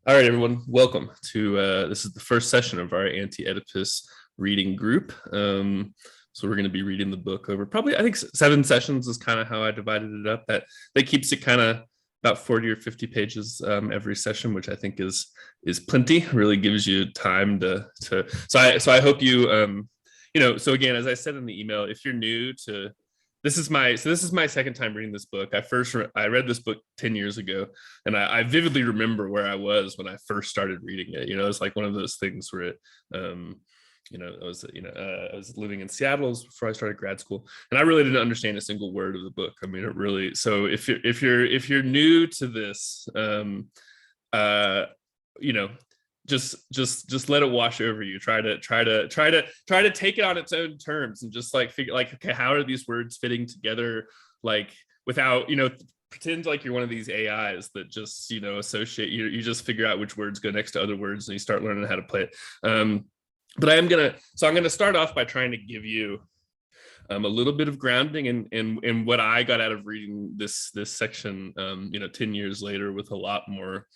All right, everyone, welcome to this is the first session of our Anti-Oedipus reading group. So we're going to be reading the book over probably, I think, 7 sessions is kind of how I divided it up. That keeps it kind of about 40 or 50 pages every session, which I think is plenty. Really gives you time to. So I hope you So again, as I said in the email, if you're new to this is my second time reading this book. I read this book 10 years ago, and I vividly remember where I was when I first started reading it. It's like one of those things where I was living in Seattle before I started grad school, and I really didn't understand a single word of the book. I mean, it really. So if you're new to this, uh, you know, just let it wash over you. Try to take it on its own terms and just like figure like, okay, how are these words fitting together, like without pretend like you're one of these AIs that just associate you just figure out which words go next to other words and you start learning how to play it. But I'm gonna start off by trying to give you a little bit of grounding in what I got out of reading this section 10 years later with a lot more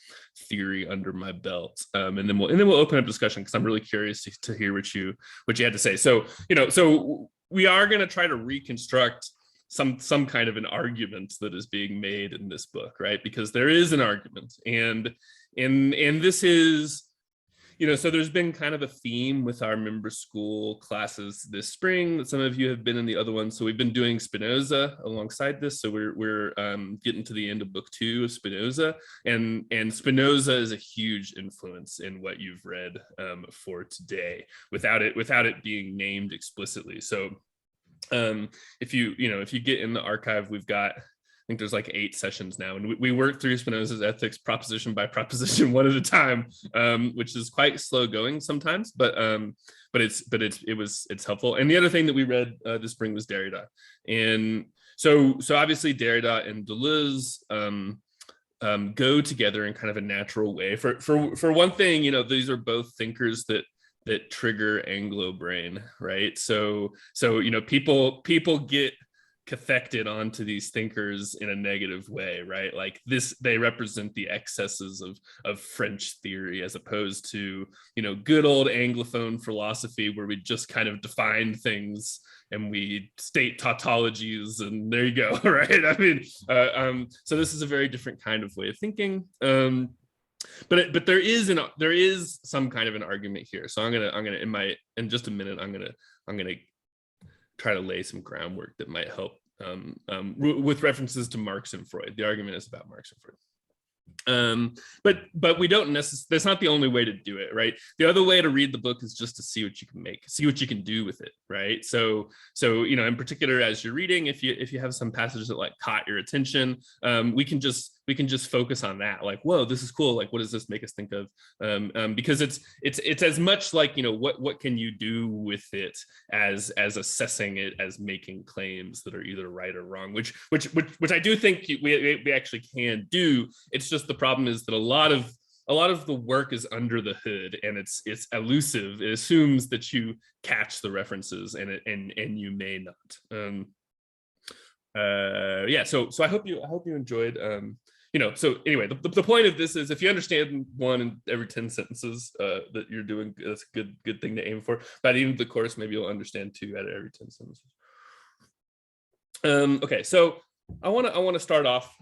theory under my belt, and then we'll open up discussion because I'm really curious to hear what you had to say. So we are going to try to reconstruct some kind of an argument that is being made in this book, right? Because there is an argument, and this is so there's been kind of a theme with our member school classes this spring that some of you have been in the other ones. So we've been doing Spinoza alongside this. So we're getting to the end of book 2 of Spinoza, and Spinoza is a huge influence in what you've read for today, without it being named explicitly. So if you get in the archive, we've got, I think there's like 8 sessions now, and we work through Spinoza's ethics proposition by proposition one at a time, which is quite slow going sometimes, but it's helpful. And the other thing that we read this spring was Derrida, and so obviously Derrida and Deleuze go together in kind of a natural way. For one thing, these are both thinkers that trigger Anglo brain, right? So people get cathected onto these thinkers in a negative way, right? Like they represent the excesses of French theory, as opposed to good old Anglophone philosophy where we just kind of define things and we state tautologies, and there you go, right? I mean, so this is a very different kind of way of thinking. But there is some kind of an argument here. So I'm gonna in just a minute I'm gonna try to lay some groundwork that might help with references to Marx and Freud. The argument is about Marx and Freud. But we don't necessarily, that's not the only way to do it, right? The other way to read the book is just to see what you can see what you can do with it, right? So in particular, as you're reading, if you have some passages that like caught your attention, we can just focus on that, like, whoa, this is cool, like what does this make us think of? Because it's as much like what can you do with it as assessing it as making claims that are either right or wrong, which I do think we actually can do. It's just the problem is that a lot of the work is under the hood, and it's elusive. It assumes that you catch the references, and you may not. So I hope you enjoyed. So anyway, the point of this is, if you understand 1 in every 10 sentences that you're doing, that's a good thing to aim for. By the end of the course, maybe you'll understand 2 out of every 10 sentences. Okay, so I want to start off.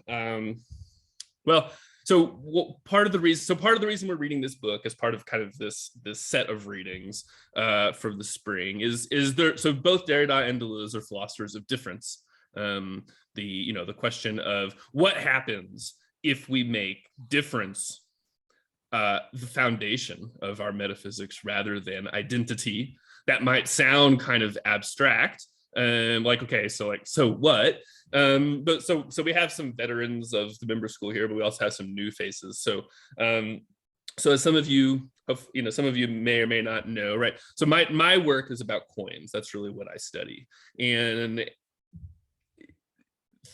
Part of the reason we're reading this book as part of kind of this set of readings for the spring is there. So both Derrida and Deleuze are philosophers of difference. The question of what happens if we make difference the foundation of our metaphysics rather than identity. That might sound kind of abstract, like, okay, so what? But so we have some veterans of the member school here, but we also have some new faces. So as some of you may or may not know, right? So my work is about coins. That's really what I study. And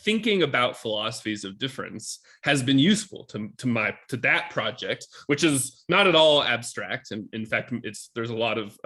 thinking about philosophies of difference has been useful to that project, which is not at all abstract. And in fact, there's a lot of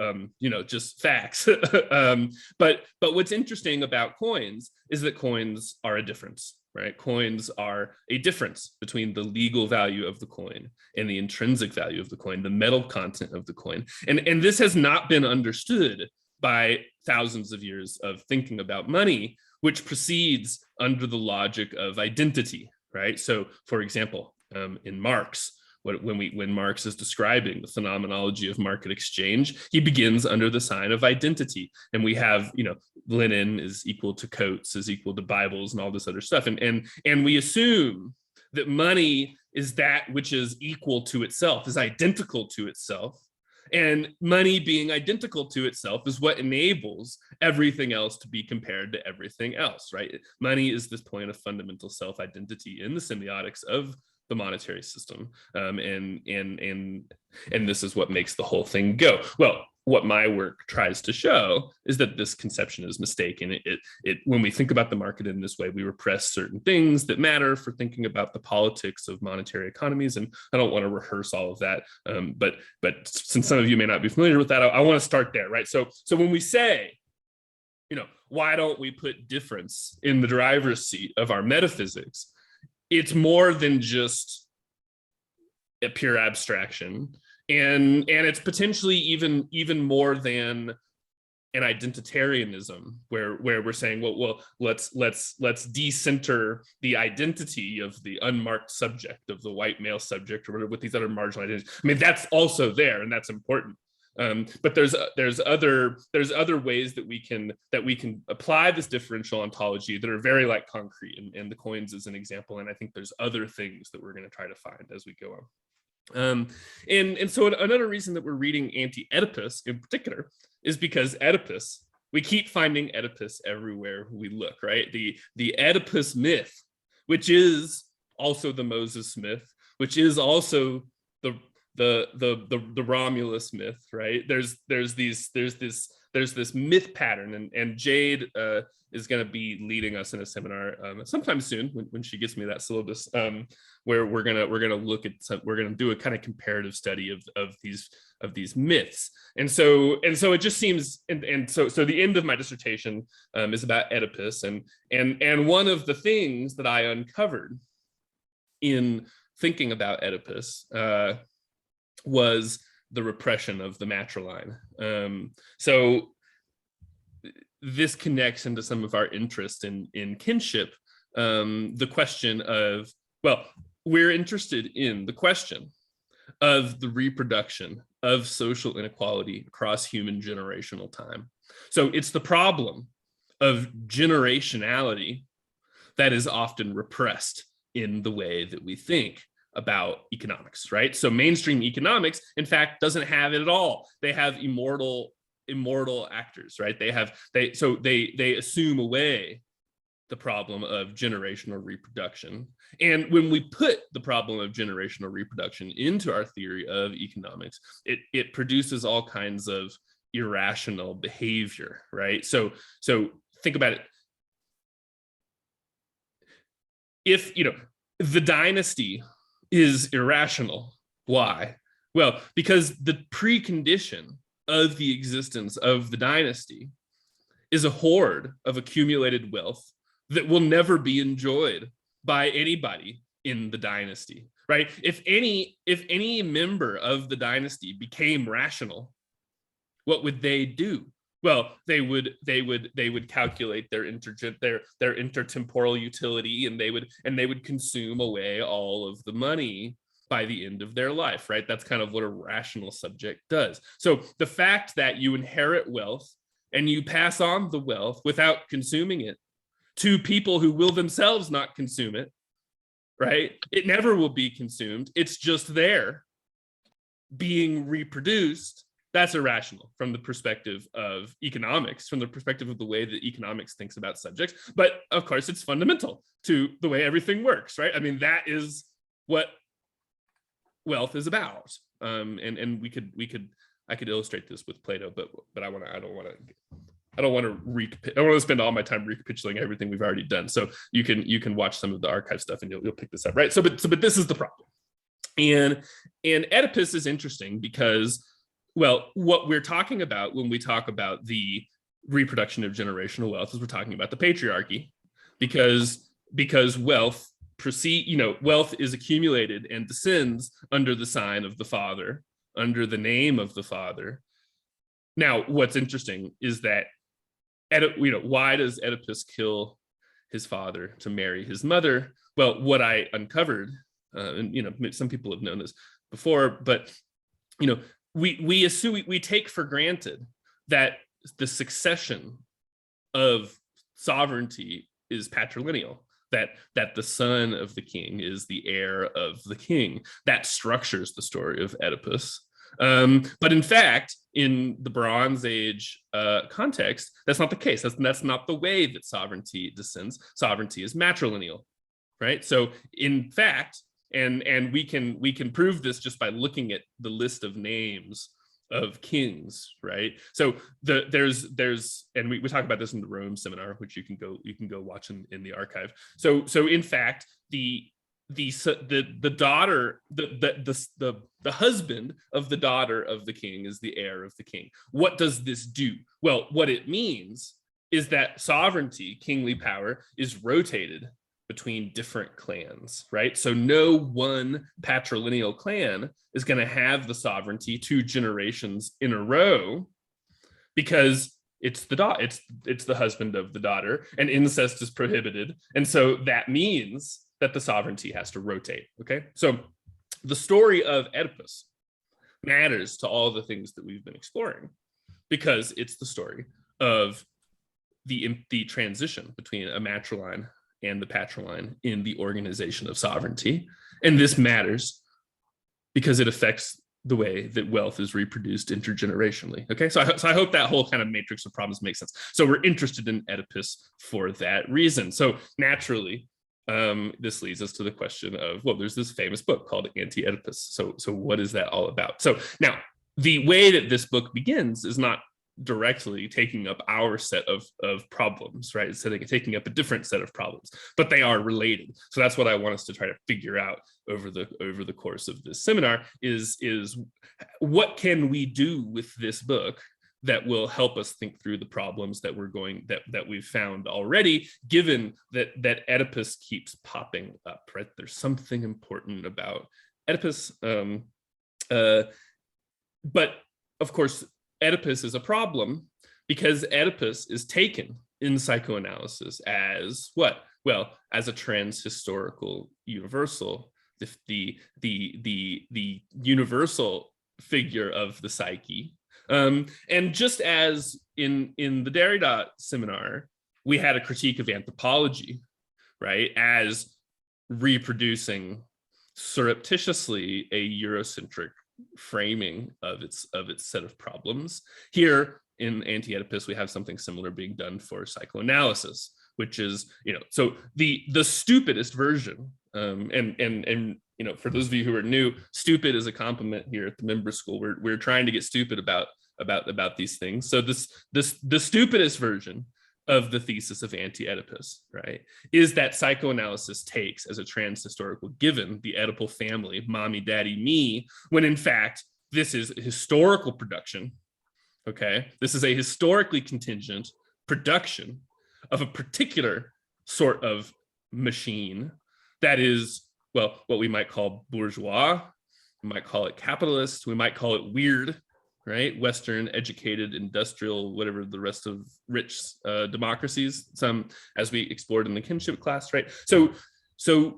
just facts. But what's interesting about coins is that coins are a difference. right? Coins are a difference between the legal value of the coin and the intrinsic value of the coin, the metal content of the coin. And this has not been understood by thousands of years of thinking about money, which proceeds under the logic of identity, right? So, for example, in Marx, when Marx is describing the phenomenology of market exchange, he begins under the sign of identity. And we have, linen is equal to coats, is equal to Bibles, and all this other stuff. And we assume that money is that which is equal to itself, is identical to itself. And money being identical to itself is what enables everything else to be compared to everything else, right? Money is this point of fundamental self-identity in the semiotics of the monetary system, and this is what makes the whole thing go. Well, what my work tries to show is that this conception is mistaken. When we think about the market in this way, we repress certain things that matter for thinking about the politics of monetary economies. And I don't want to rehearse all of that, but since some of you may not be familiar with that, I want to start there, right? So when we say, why don't we put difference in the driver's seat of our metaphysics? It's more than just a pure abstraction, and it's potentially even more than an identitarianism, where we're saying, well, let's decenter the identity of the unmarked subject, of the white male subject, or whatever, with these other marginal identities. I mean, that's also there, and that's important. But there's other ways that we can apply this differential ontology that are very concrete, and the coins is an example. And I think there's other things that we're going to try to find as we go on. And so another reason that we're reading Anti-Oedipus in particular is because Oedipus, we keep finding Oedipus everywhere we look, right? The Oedipus myth, which is also the Moses myth, which is also the Romulus myth, right? There's this myth pattern, and Jade is going to be leading us in a seminar sometime soon when she gets me that syllabus, where we're gonna do a kind of comparative study of these myths. And so it just seems, so the end of my dissertation is about Oedipus, and one of the things that I uncovered in thinking about Oedipus was the repression of the matriline. So this connects into some of our interest in kinship, the question of, well, we're interested in the question of the reproduction of social inequality across human generational time. So it's the problem of generationality that is often repressed in the way that we think about economics, right? So mainstream economics, in fact, doesn't have it at all. They have immortal actors, right? They assume away the problem of generational reproduction. And when we put the problem of generational reproduction into our theory of economics, it produces all kinds of irrational behavior, right? So think about it. If, the dynasty is irrational, why? Well, because the precondition of the existence of the dynasty is a hoard of accumulated wealth that will never be enjoyed by anybody in the dynasty, right? If any member of the dynasty became rational, what would they do? Well, they would calculate their intertemporal utility, and they would consume away all of the money by the end of their life, right? That's kind of what a rational subject does. So the fact that you inherit wealth and you pass on the wealth without consuming it to people who will themselves not consume it, right? It never will be consumed. It's just there being reproduced. That's irrational from the perspective of economics, from the perspective of the way that economics thinks about subjects. But of course, it's fundamental to the way everything works, right? I mean, that is what wealth is about. And I could illustrate this with Plato, but I don't want to spend all my time recapitulating everything we've already done. So you can watch some of the archive stuff and you'll pick this up, right? But this is the problem. And Oedipus is interesting because, well, what we're talking about when we talk about the reproduction of generational wealth is we're talking about the patriarchy, because because wealth is accumulated and descends under the sign of the father, under the name of the father. Now, what's interesting is that, why does Oedipus kill his father to marry his mother? Well, what I uncovered, and some people have known this before, but we assume, we take for granted that the succession of sovereignty is patrilineal, that the son of the king is the heir of the king. That structures the story of Oedipus. But in fact, in the Bronze Age context, that's not the case. That's not the way that sovereignty descends. Sovereignty is matrilineal, right? So in fact, and we can prove this just by looking at the list of names of kings, right? So there's and we talk about this in the Rome seminar, which you can go watch in the archive. So in fact, the daughter, the husband of the daughter of the king is the heir of the king. What does this do? Well, what it means is that sovereignty, kingly power, is rotated between different clans, right? So no one patrilineal clan is going to have the sovereignty 2 generations in a row, because it's the husband of the daughter, and incest is prohibited. And so that means that the sovereignty has to rotate, okay? So the story of Oedipus matters to all the things that we've been exploring, because it's the story of the transition between a matriline and the patriline in the organization of sovereignty. And this matters because it affects the way that wealth is reproduced intergenerationally. Okay, so I hope that whole kind of matrix of problems makes sense. So we're interested in Oedipus for that reason. So naturally, this leads us to the question of, well, there's this famous book called Anti-Oedipus. So what is that all about? So now, the way that this book begins is not directly taking up our set of problems, right? It's taking up a different set of problems, but they are related. So that's what I want us to try to figure out over the course of this seminar is what can we do with this book that will help us think through the problems that we've found already, given that Oedipus keeps popping up, right? There's something important about Oedipus, but of course, Oedipus is a problem because Oedipus is taken in psychoanalysis as what? Well, as a transhistorical universal, the universal figure of the psyche. And just as in the Derrida seminar, we had a critique of anthropology, right, as reproducing surreptitiously a Eurocentric framing of its set of problems. Here in Anti-Oedipus, we have something similar being done for psychoanalysis, which is, so the stupidest version, and for those of you who are new, stupid is a compliment here at the member school. We're trying to get stupid about these things. So the stupidest version of the thesis of Anti-Oedipus, right, is that psychoanalysis takes as a transhistorical given the Oedipal family, mommy, daddy, me, when in fact, this is a historical production, okay? This is a historically contingent production of a particular sort of machine that is, well, what we might call bourgeois, we might call it capitalist, we might call it weird, right? Western, educated, industrial, whatever the rest of rich democracies, some as we explored in the kinship class, right? So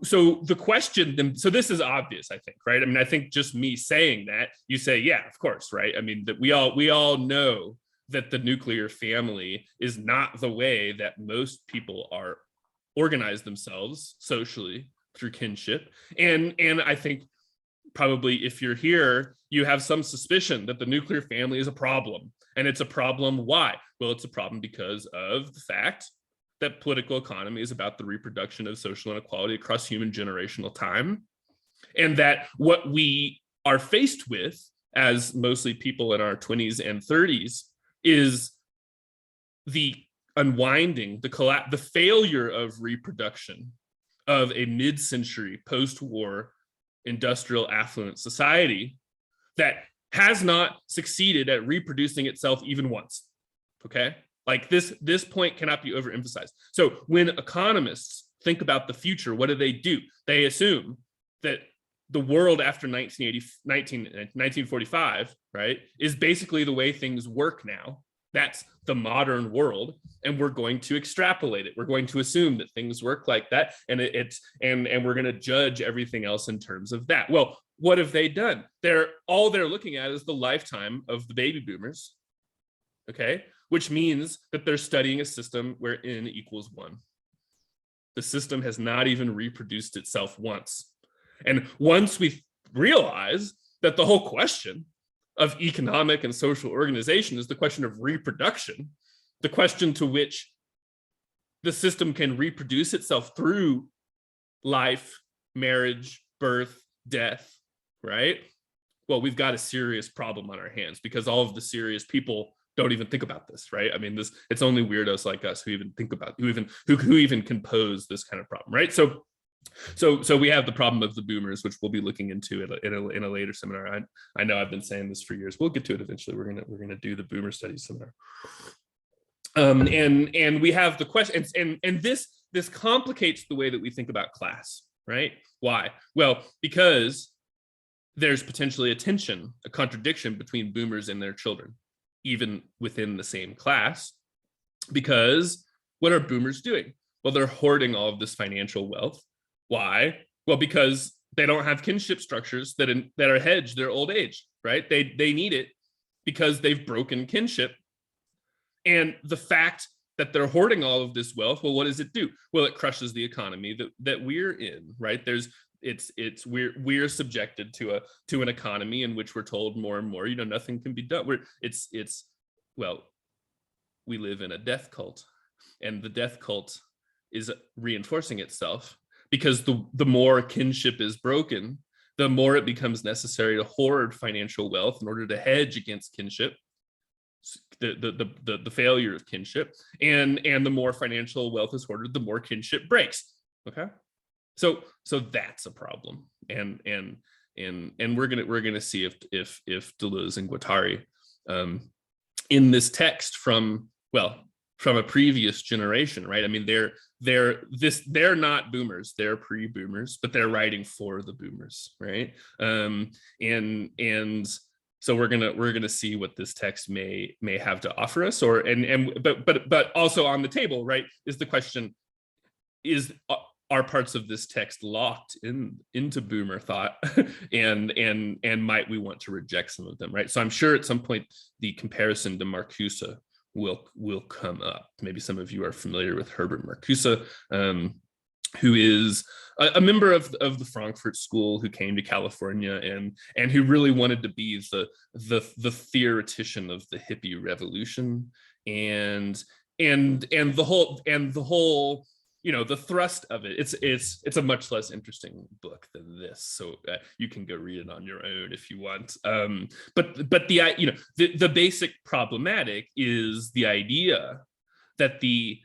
the question, so this is obvious, I think, right? I mean, I think just me saying that, you say, yeah, of course, right? I mean, that we all know that the nuclear family is not the way that most people are organized themselves socially through kinship. And I think probably if you're here, you have some suspicion that the nuclear family is a problem. And it's a problem. Why? Well, it's a problem because of the fact that political economy is about the reproduction of social inequality across human generational time. And that what we are faced with as mostly people in our 20s and 30s is the unwinding, the failure of reproduction of a mid-century post-war industrial affluent society that has not succeeded at reproducing itself even once, okay? Like this point cannot be overemphasized. So when economists think about the future, what do? They assume that the world after 1945, right, is basically the way things work now. That's the modern world, and we're going to extrapolate it. We're going to assume that things work like that, and and we're going to judge everything else in terms of that. Well, what have they done? They're looking at is the lifetime of the baby boomers, okay, which means that they're studying a system where n equals 1. The system has not even reproduced itself once. And once we realize that the whole question of economic and social organization is the question of reproduction, the question to which the system can reproduce itself through life, marriage, birth, death, right? Well, we've got a serious problem on our hands, because all of the serious people don't even think about this, right? I mean, it's only weirdos like us who even think about, who even can pose this kind of problem, right? So we have the problem of the boomers, which we'll be looking into in a later seminar. I know I've been saying this for years. We'll get to it eventually. We're gonna do the boomer studies seminar. And we have the question, and this complicates the way that we think about class, right? Why? Well, because there's potentially a tension, a contradiction between boomers and their children, even within the same class. Because what are boomers doing? Well, they're hoarding all of this financial wealth. Why? Well, because they don't have kinship structures that are hedged their old age, right? They need it because they've broken kinship. And the fact that they're hoarding all of this wealth, well, what does it do? Well, it crushes the economy that we're in, right? We're subjected to an economy in which we're told more and more, nothing can be done. Well, we live in a death cult, and the death cult is reinforcing itself, because the more kinship is broken, the more it becomes necessary to hoard financial wealth in order to hedge against kinship, the failure of kinship, and the more financial wealth is hoarded, the more kinship breaks. Okay, so that's a problem, and we're gonna see if Deleuze and Guattari, in this text from a previous generation, right? I mean, they're not boomers, they're pre-boomers, but they're writing for the boomers, right? And so we're gonna see what this text may have to offer us, but also on the table, right, is the question: are parts of this text locked into boomer thought, and might we want to reject some of them, right? So I'm sure at some point the comparison to Marcuse will come up. Maybe some of you are familiar with Herbert Marcuse, who is a member of the Frankfurt School, who came to California and who really wanted to be the theoretician of the hippie revolution, and the whole the thrust of it. It's a much less interesting book than this, so you can go read it on your own if you want. But the basic problematic is the idea that the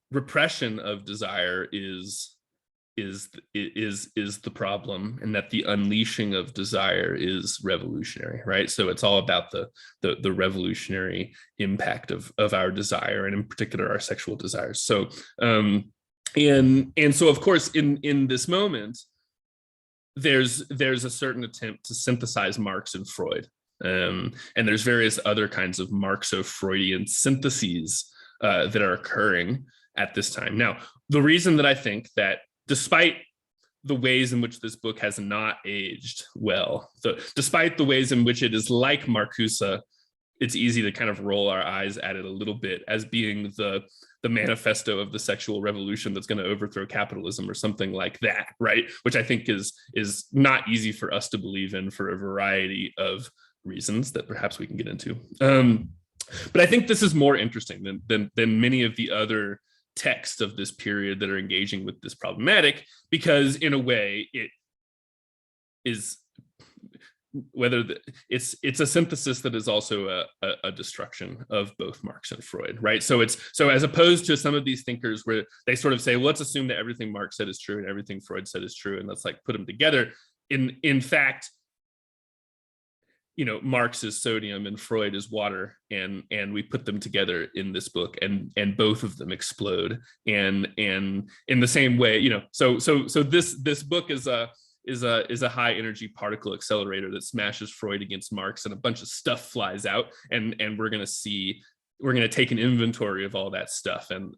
repression of desire is the problem, and that the unleashing of desire is revolutionary, right? So it's all about the revolutionary impact of our desire, and in particular our sexual desires. So and so of course in this moment there's a certain attempt to synthesize Marx and Freud, and there's various other kinds of Marxo-Freudian syntheses that are occurring at this time. Now, the reason that I think that, despite the ways in which this book has not aged well, so despite the ways in which it is like Marcuse, it's easy to kind of roll our eyes at it a little bit as being the manifesto of the sexual revolution that's going to overthrow capitalism or something like that, right? Which I think is not easy for us to believe in for a variety of reasons that perhaps we can get into. But I think this is more interesting than many of the other texts of this period that are engaging with this problematic, because in a way it is, it's a synthesis that is also a destruction of both Marx and Freud, right? So as opposed to some of these thinkers where they sort of say, well, let's assume that everything Marx said is true and everything Freud said is true, and let's like put them together. In fact, Marx is sodium and Freud is water, and we put them together in this book, and both of them explode, and in the same way, so this book is a high energy particle accelerator that smashes Freud against Marx, and a bunch of stuff flies out, and we're going to take an inventory of all that stuff and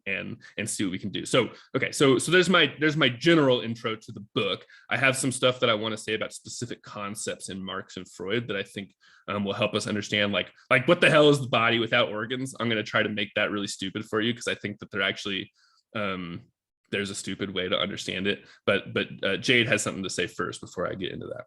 see what we can do. So okay, so there's my general intro to the book. I have some stuff that I want to say about specific concepts in Marx and Freud that I think will help us understand, like what the hell is the body without organs. I'm going to try to make that really stupid for you, because I think that they're actually there's a stupid way to understand it. But Jade has something to say first before I get into that.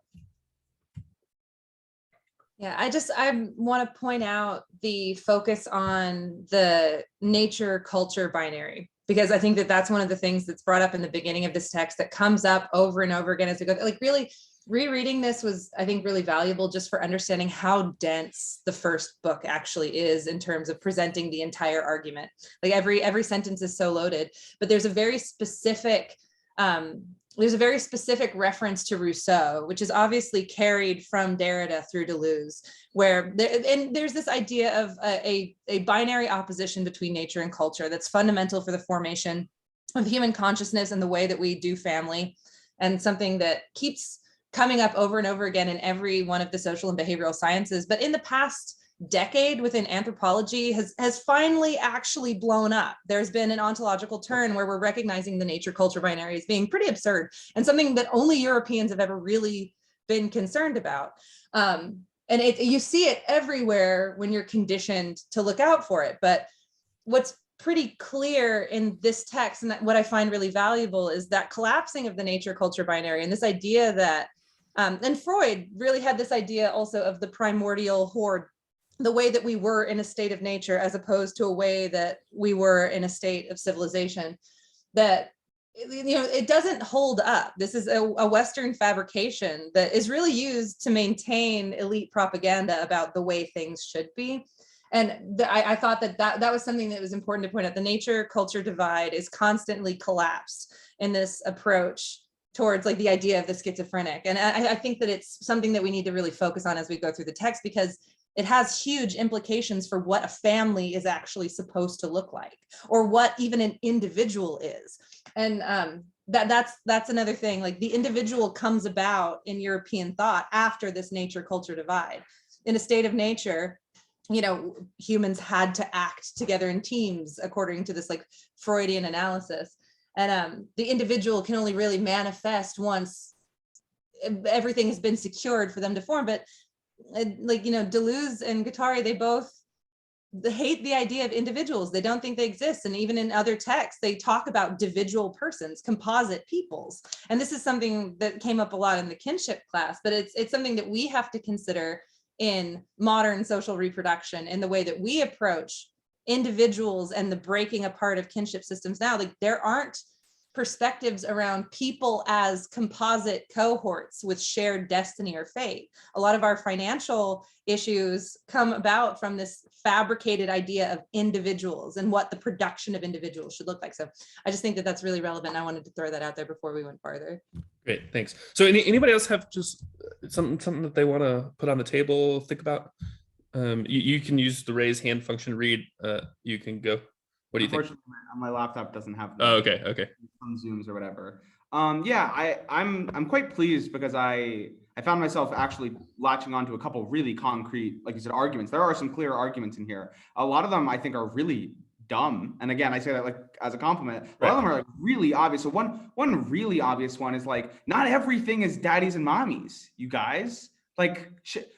Yeah, I want to point out the focus on the nature culture binary, because I think that that's one of the things that's brought up in the beginning of this text that comes up over and over again as we go. Like, really rereading this was, I think, really valuable just for understanding how dense the first book actually is in terms of presenting the entire argument. Like every sentence is so loaded, but there's a very specific reference to Rousseau, which is obviously carried from Derrida through Deleuze, where there's this idea of a binary opposition between nature and culture that's fundamental for the formation of human consciousness and the way that we do family, and something that keeps coming up over and over again in every one of the social and behavioral sciences. But in the past decade within anthropology has finally actually blown up. There's been an ontological turn where we're recognizing the nature culture binary as being pretty absurd and something that only Europeans have ever really been concerned about. And you see it everywhere when you're conditioned to look out for it. But what's pretty clear in this text, and what I find really valuable, is that collapsing of the nature culture binary, and this idea that and Freud really had this idea also of the primordial horde, the way that we were in a state of nature as opposed to a way that we were in a state of civilization, that it doesn't hold up. This is a Western fabrication that is really used to maintain elite propaganda about the way things should be. And I thought that was something that was important to point out. The nature culture divide is constantly collapsed in this approach towards like the idea of the schizophrenic. And I think that it's something that we need to really focus on as we go through the text, because it has huge implications for what a family is actually supposed to look like, or what even an individual is. And that's another thing. Like, the individual comes about in European thought after this nature culture divide. In a state of nature, humans had to act together in teams according to this like Freudian analysis. And the individual can only really manifest once everything has been secured for them to form. But Deleuze and Guattari, they hate the idea of individuals. They don't think they exist. And even in other texts, they talk about individual persons, composite peoples. And this is something that came up a lot in the kinship class, but it's something that we have to consider in modern social reproduction, in the way that we approach individuals and the breaking apart of kinship systems now. Like, there aren't perspectives around people as composite cohorts with shared destiny or fate. A lot of our financial issues come about from this fabricated idea of individuals and what the production of individuals should look like. So I just think that that's really relevant. I wanted to throw that out there before we went farther. Great, thanks. So anybody else have just something that they want to put on the table, think about? You can use the raise hand function. Read, you can go. What do you think? Unfortunately, my laptop doesn't have okay. Some Zooms or whatever. I'm quite pleased, because I found myself actually latching onto a couple really concrete, like you said, arguments. There are some clear arguments in here. A lot of them I think are really dumb. And again, I say that like as a compliment. A lot of them are like really obvious. So one really obvious one is like, not everything is daddies and mommies, you guys. Like,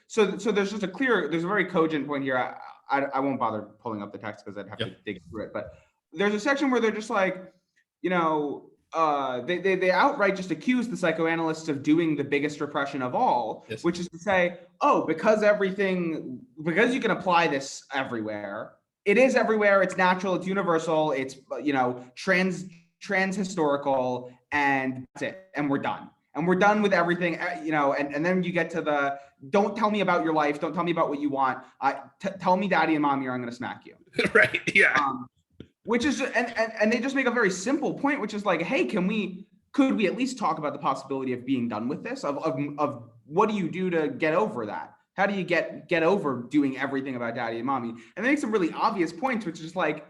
so there's just there's a very cogent point here. I won't bother pulling up the text because I'd have to dig through it. But there's a section where they're just like, they outright just accuse the psychoanalysts of doing the biggest repression of all, which is to say, because you can apply this everywhere. It is everywhere. It's natural. It's universal. It's trans historical, and that's it. And we're done. And we're done with everything, and then you get to the, don't tell me about your life. Don't tell me about what you want. Tell me daddy and mommy, or I'm going to smack you. Right, yeah. Which is, and they just make a very simple point, which is like, hey, could we at least talk about the possibility of being done with this? Of what do you do to get over that? How do you get over doing everything about daddy and mommy? And they make some really obvious points, which is just like,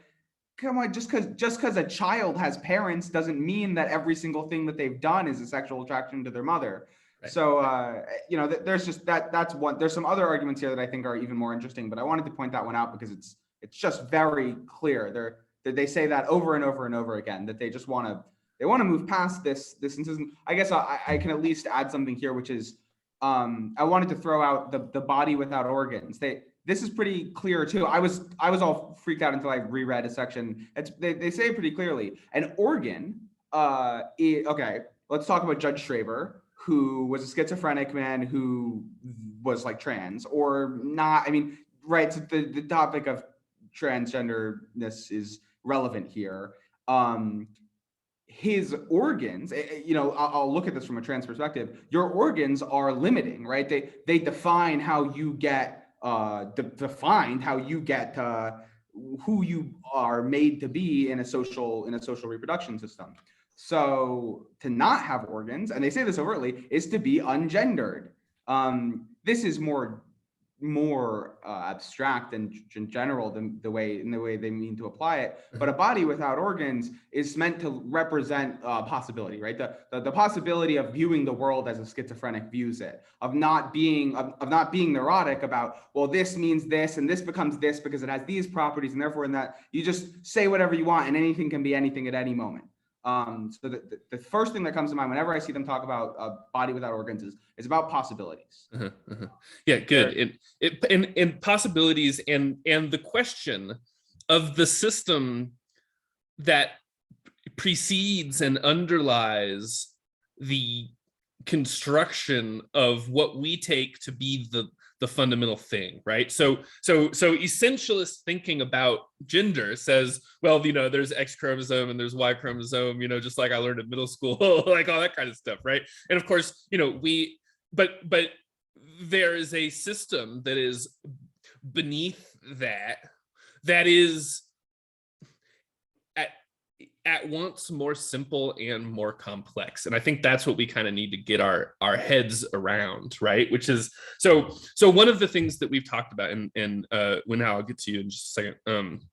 come on, just because a child has parents doesn't mean that every single thing that they've done is a sexual attraction to their mother. Right. So you know, there's just that's one. There's some other arguments here that I think are even more interesting, but I wanted to point that one out because it's just very clear. They say that over and over and over again, that they just want to move past this. I guess I can at least add something here, which is I wanted to throw out the body without organs. This is pretty clear too. I was all freaked out until I reread a section. They say it pretty clearly. An organ, okay, let's talk about Judge Schraber, who was a schizophrenic man who was like trans or not. I mean, right, so the topic of transgenderness is relevant here. His organs, you know, I'll look at this from a trans perspective. Your organs are limiting, right? They define how you get defined how you get who you are made to be in a social reproduction system. So to not have organs, and they say this overtly, is to be ungendered. This is more abstract and general than the way they mean to apply it. But a body without organs is meant to represent possibility, right? The possibility of viewing the world as a schizophrenic views it, of not being neurotic about, well, this means this and this becomes this because it has these properties, and therefore in that you just say whatever you want and anything can be anything at any moment. So the first thing that comes to mind whenever I see them talk about a body without organs is about possibilities. Yeah, good. And possibilities and the question of the system that precedes and underlies the construction of what we take to be the fundamental thing, right? So essentialist thinking about gender says, well, you know, there's X chromosome and there's Y chromosome, you know, just like I learned in middle school, like all that kind of stuff, right? And of course, you know, but there is a system that is beneath that is at once more simple and more complex. And I think that's what we kind of need to get our heads around, right? Which is, so one of the things that we've talked about, and when now I'll get to you in just a second.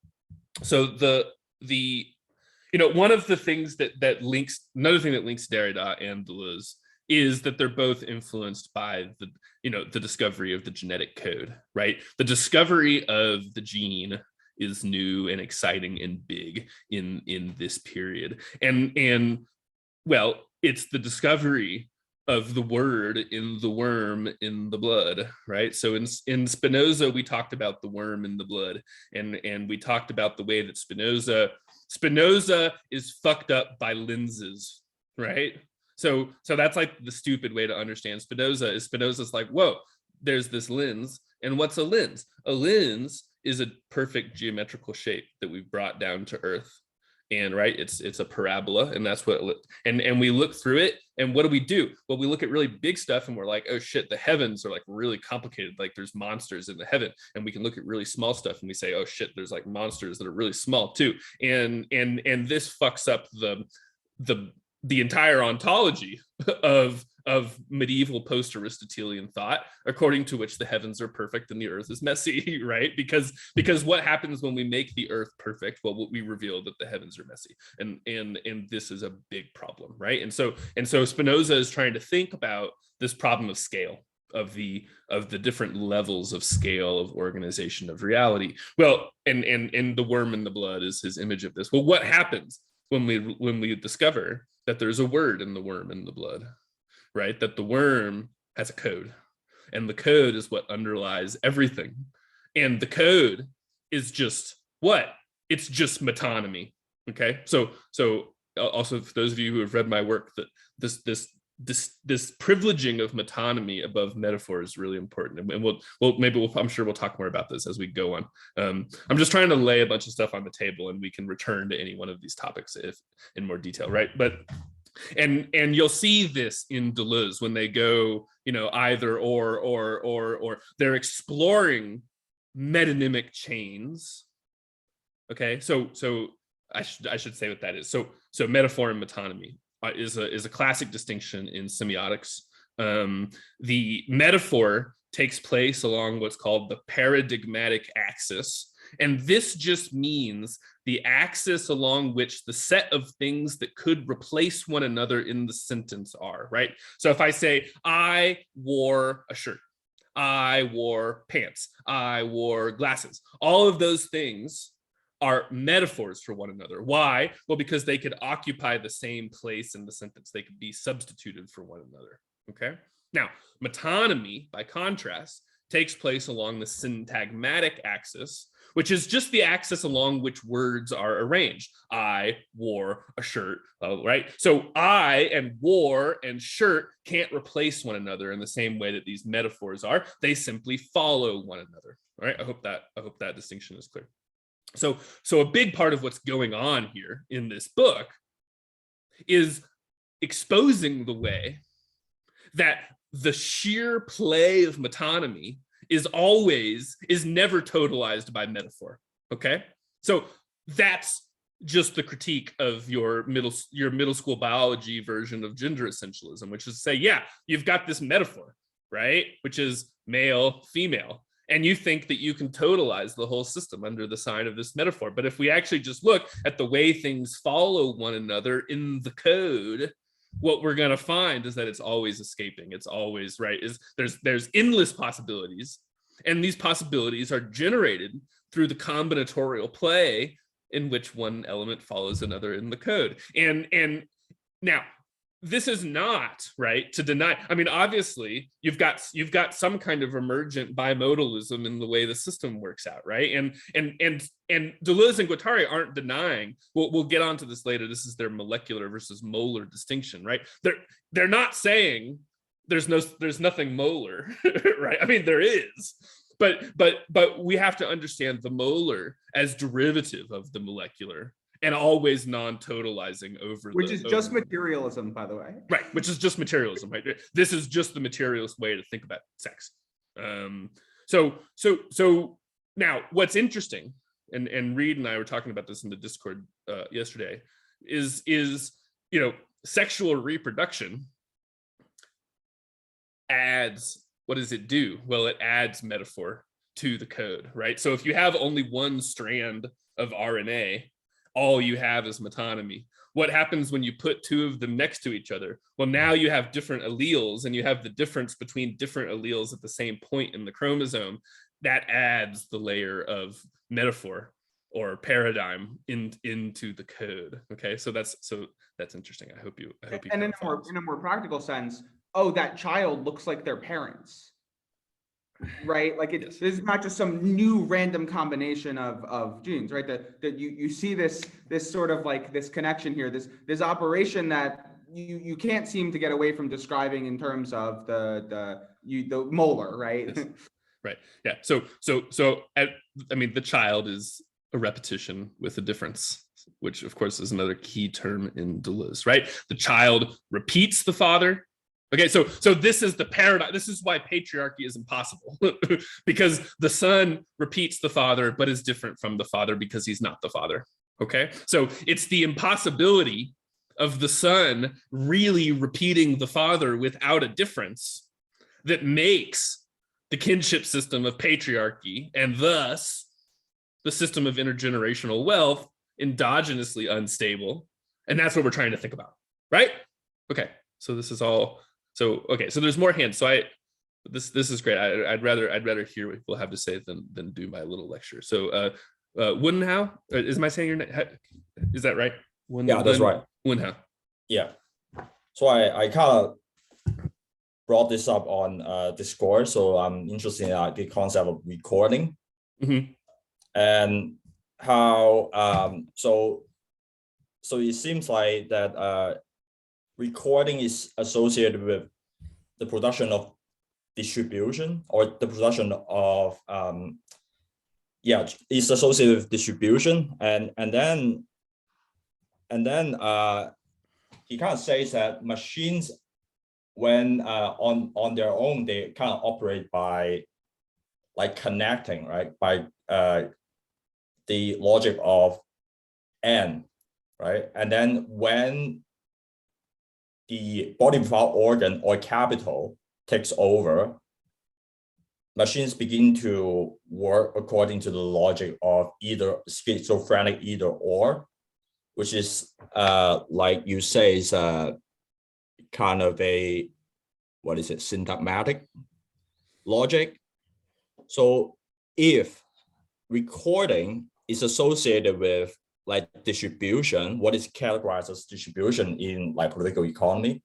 So the you know, one of the things that links, another thing that links Derrida and Deleuze is that they're both influenced by the discovery of the genetic code, right? The discovery of the gene is new and exciting and big in this period, and well, it's the discovery of the word in the worm in the blood, right? So in Spinoza we talked about the worm in the blood, and we talked about the way that Spinoza is fucked up by lenses, right? So that's like the stupid way to understand Spinoza. Spinoza's like, whoa, there's this lens, and what's a lens? A lens is a perfect geometrical shape that we've brought down to earth, and right, it's a parabola, and that's what and we look through it, and what do? Well, we look at really big stuff and we're like, oh shit, the heavens are like really complicated, like there's monsters in the heaven. And we can look at really small stuff and we say, oh shit, there's like monsters that are really small too, and this fucks up the entire ontology of medieval post-Aristotelian thought, according to which the heavens are perfect and the earth is messy, right? Because what happens when we make the earth perfect? Well, we reveal that the heavens are messy, and this is a big problem, right? And so Spinoza is trying to think about this problem of scale, of the different levels of scale of organization of reality. Well, and the worm in the blood is his image of this. Well, what happens when we discover that there's a word in the worm in the blood, right? That the worm has a code, and the code is what underlies everything. And the code is just what? It's just metonymy. Okay. So also for those of you who have read my work, that this privileging of metonymy above metaphor is really important. And I'm sure we'll talk more about this as we go on. I'm just trying to lay a bunch of stuff on the table, and we can return to any one of these topics if in more detail, right? But and you'll see this in Deleuze when they go, you know, either or they're exploring metonymic chains. Okay, so I should say what that is. So metaphor and metonymy is a classic distinction in semiotics. The metaphor takes place along what's called the paradigmatic axis. And this just means the axis along which the set of things that could replace one another in the sentence are, right? So if I say, I wore a shirt, I wore pants, I wore glasses, all of those things are metaphors for one another. Why? Well, because they could occupy the same place in the sentence. They could be substituted for one another, okay? Now, metonymy, by contrast, takes place along the syntagmatic axis, which is just the axis along which words are arranged. I wore a shirt, right? So I and wore and shirt can't replace one another in the same way that these metaphors are. They simply follow one another. All right, I hope that distinction is clear. So a big part of what's going on here in this book is exposing the way that the sheer play of metonymy is never totalized by metaphor. Okay, so that's just the critique of your middle school biology version of gender essentialism, which is to say, yeah, you've got this metaphor, right, which is male, female, and you think that you can totalize the whole system under the sign of this metaphor. But if we actually just look at the way things follow one another in the code, what we're going to find is that it's always escaping. It's always, right, is there's endless possibilities, and these possibilities are generated through the combinatorial play in which one element follows another in the code. And now, this is not, right, to deny. I mean, obviously, you've got some kind of emergent bimodalism in the way the system works out, right? And Deleuze and Guattari aren't denying. We'll get onto this later. This is their molecular versus molar distinction, right? They're not saying there's nothing molar, right? I mean, there is, but we have to understand the molar as derivative of the molecular, and always non-totalizing over which is just materialism, by the way. Right, which is just materialism, right? This is just the materialist way to think about sex. So now what's interesting, and Reed and I were talking about this in the Discord yesterday, is sexual reproduction adds, what does it do? Well, it adds metaphor to the code, right? So if you have only one strand of RNA, all you have is metonymy. What happens when you put two of them next to each other? Well, now you have different alleles, and you have the difference between different alleles at the same point in the chromosome. That adds the layer of metaphor or paradigm into the code. Okay, so that's interesting. I hope you. And in a more practical sense, oh, that child looks like their parents. Right, like it's not just some new random combination of genes, right? That you see this sort of like this connection here, this operation that you can't seem to get away from describing in terms of the molar, right? Yes. Right. Yeah. So I mean, the child is a repetition with a difference, which of course is another key term in Deleuze, right? The child repeats the father. Okay, so this is the paradigm. This is why patriarchy is impossible, because the son repeats the father, but is different from the father because he's not the father. Okay, so it's the impossibility of the son really repeating the father without a difference that makes the kinship system of patriarchy, and thus the system of intergenerational wealth, endogenously unstable. And that's what we're trying to think about, right? Okay, so this is all. So okay, so there's more hands. So this is great. I'd rather hear what people have to say than do my little lecture. So Wunhao, is my saying your name? Is that right? Yeah, that's right. Wunhao. Yeah. So I kind of brought this up on Discord. So I'm interested in the concept of recording, and how so it seems like that recording is associated with the production of distribution, or the production of it's associated with distribution, and then he kind of says that machines, when on their own, they kind of operate by like connecting, right, by the logic of and, right, and then when the body without organ or capital takes over, machines begin to work according to the logic of either schizophrenic either or, which is like you say is kind of a, what is it, syntagmatic logic. So if recording is associated with like distribution, what is categorized as distribution in like political economy?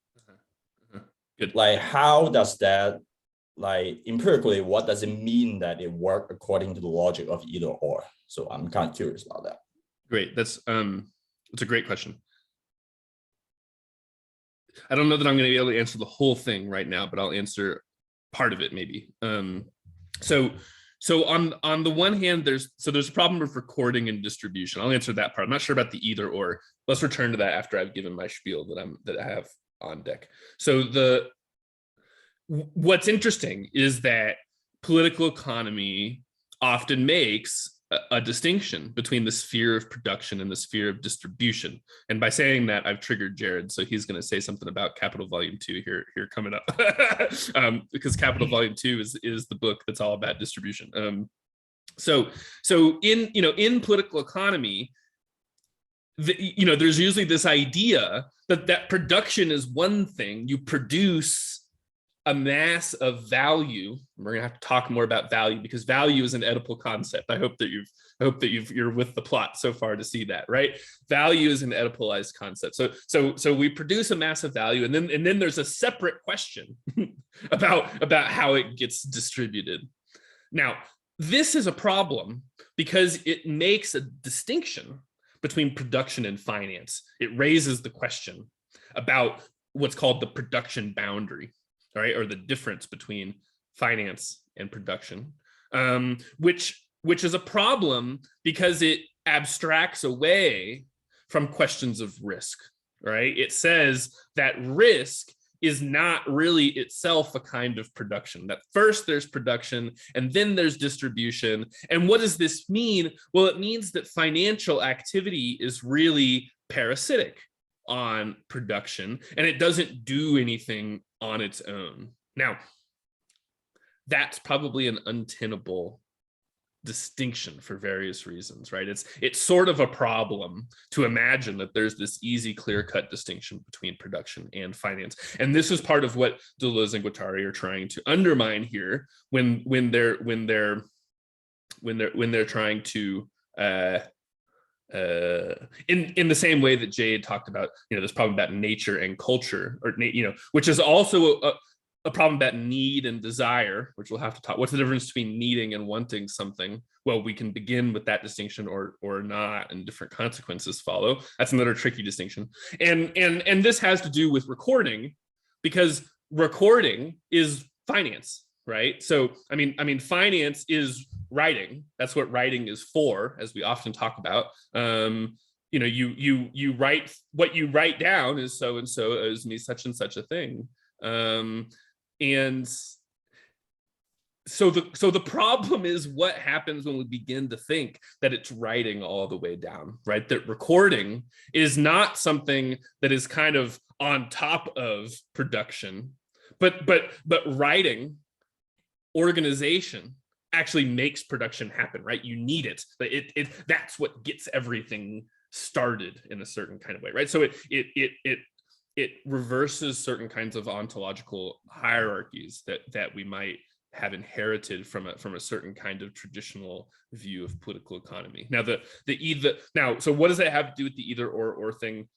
Good. Like how does that, like empirically, what does it mean that it worked according to the logic of either or? So I'm kind of curious about that. Great. That's a great question. I don't know that I'm going to be able to answer the whole thing right now, but I'll answer part of it maybe. So on the one hand, there's a problem with recording and distribution. I'll answer that part. I'm not sure about the either or. Let's return to that after I've given my spiel that I have on deck. So what's interesting is that political economy often makes a distinction between the sphere of production and the sphere of distribution. And by saying that, I've triggered Jared, so he's going to say something about Capital Volume 2 here coming up, because Capital Volume 2 is the book that's all about distribution. So in political economy, there's usually this idea that production is one thing. You produce a mass of value. We're gonna have to talk more about value because value is an Oedipal concept. I hope that you're with the plot so far to see that, right? Value is an Oedipalized concept. So we produce a mass of value, and then there's a separate question about how it gets distributed. Now, this is a problem because it makes a distinction between production and finance. It raises the question about what's called the production boundary. All right, or the difference between finance and production, which is a problem because it abstracts away from questions of risk, right? It says that risk is not really itself a kind of production, that first there's production and then there's distribution. And what does this mean? Well, it means that financial activity is really parasitic on production, and it doesn't do anything on its own. Now, that's probably an untenable distinction for various reasons, right? It's sort of a problem to imagine that there's this easy, clear-cut distinction between production and finance. And this is part of what Deleuze and Guattari are trying to undermine here when they're trying to in the same way that Jay had talked about, this problem about nature and culture, or which is also a problem about need and desire, which we'll have to talk. What's the difference between needing and wanting something? Well, we can begin with that distinction or not, and different consequences follow. That's another tricky distinction. And this has to do with recording, because recording is finance, right? So I mean, finance is writing. That's what writing is for, as we often talk about. You write, what you write down is so and so owes me such and such a thing. And so the problem is what happens when we begin to think that it's writing all the way down, right? That recording is not something that is kind of on top of production, but writing, organization actually makes production happen, right? You need it. That's what gets everything started in a certain kind of way, right? So it reverses certain kinds of ontological hierarchies that we might have inherited from a certain kind of traditional view of political economy. Now so what does that have to do with the either or thing?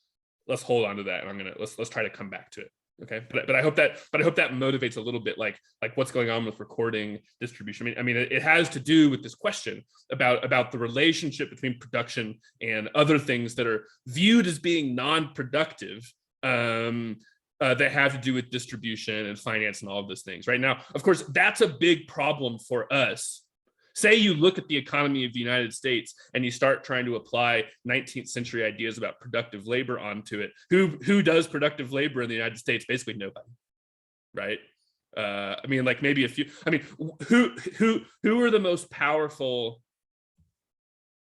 Let's hold on to that, and let's try to come back to it. Okay, but I hope that motivates a little bit, like what's going on with recording, distribution. I mean, it has to do with this question about the relationship between production and other things that are viewed as being non-productive, that have to do with distribution and finance and all of those things. Right now, of course, that's a big problem for us. Say you look at the economy of the United States and you start trying to apply 19th century ideas about productive labor onto it. Who does productive labor in the United States? Basically nobody, right? I mean, like maybe a few. I mean, who are the most powerful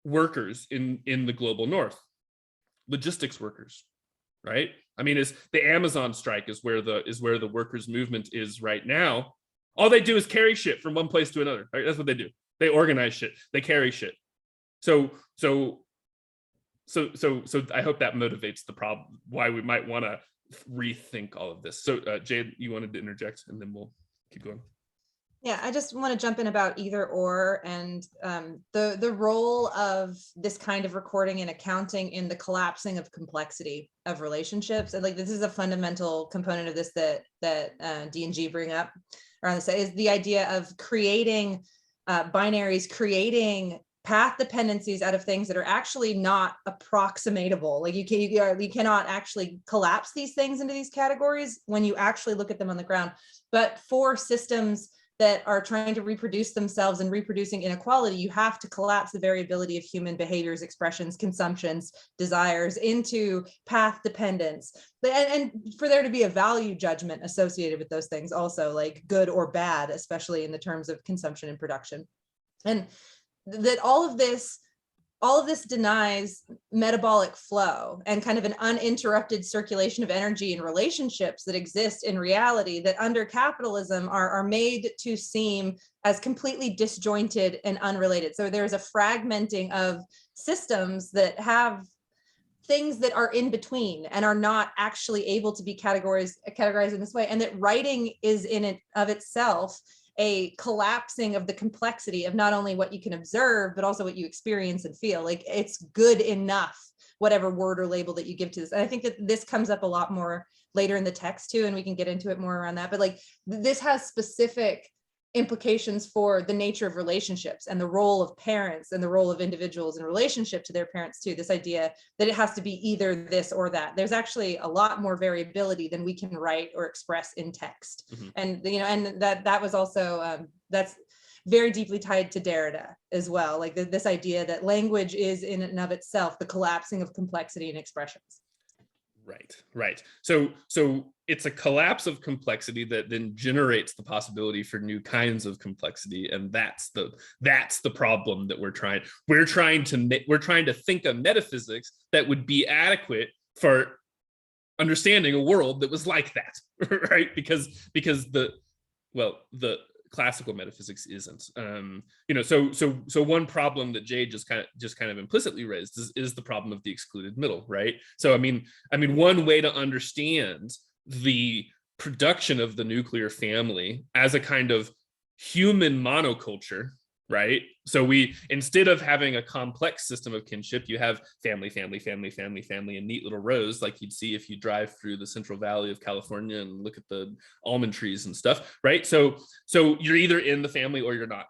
workers in the global North? Logistics workers, right? I mean, is the Amazon strike is where the workers' movement is right now. All they do is carry shit from one place to another. Right? That's what they do. They organize shit. They carry shit. So I hope that motivates the problem, why we might want to rethink all of this. So Jade, you wanted to interject, and then we'll keep going. Yeah, I just want to jump in about either or, and the role of this kind of recording and accounting in the collapsing of complexity of relationships. And like, this is a fundamental component of this that D&G bring up around this, is the idea of creating binaries, creating path dependencies out of things that are actually not approximatable. Like you cannot actually collapse these things into these categories when you actually look at them on the ground. But for systems that are trying to reproduce themselves and reproducing inequality, you have to collapse the variability of human behaviors, expressions, consumptions, desires into path dependence. And for there to be a value judgment associated with those things also, like good or bad, especially in the terms of consumption and production. And that all of this denies metabolic flow and kind of an uninterrupted circulation of energy and relationships that exist in reality, that under capitalism are made to seem as completely disjointed and unrelated. So there's a fragmenting of systems that have things that are in between and are not actually able to be categorized in this way. And that writing is in and of itself a collapsing of the complexity of not only what you can observe, but also what you experience and feel. Like, it's good enough, whatever word or label that you give to this. And I think that this comes up a lot more later in the text too, and we can get into it more around that. But like, this has specific implications for the nature of relationships and the role of parents and the role of individuals in relationship to their parents too. This idea that it has to be either this or that. There's actually a lot more variability than we can write or express in text. Mm-hmm. And and that was also that's very deeply tied to Derrida as well. Like this idea that language is in and of itself the collapsing of complexity and expressions. Right. So it's a collapse of complexity that then generates the possibility for new kinds of complexity, and that's the problem that we're trying to think of metaphysics that would be adequate for understanding a world that was like that, right? Because the classical metaphysics isn't. So one problem that Jade just kind of implicitly raised is the problem of the excluded middle, right? So I mean, one way to understand the production of the nuclear family as a kind of human monoculture, right? So instead of having a complex system of kinship, you have family, in neat little rows, like you'd see if you drive through the Central Valley of California and look at the almond trees and stuff, right? So you're either in the family or you're not,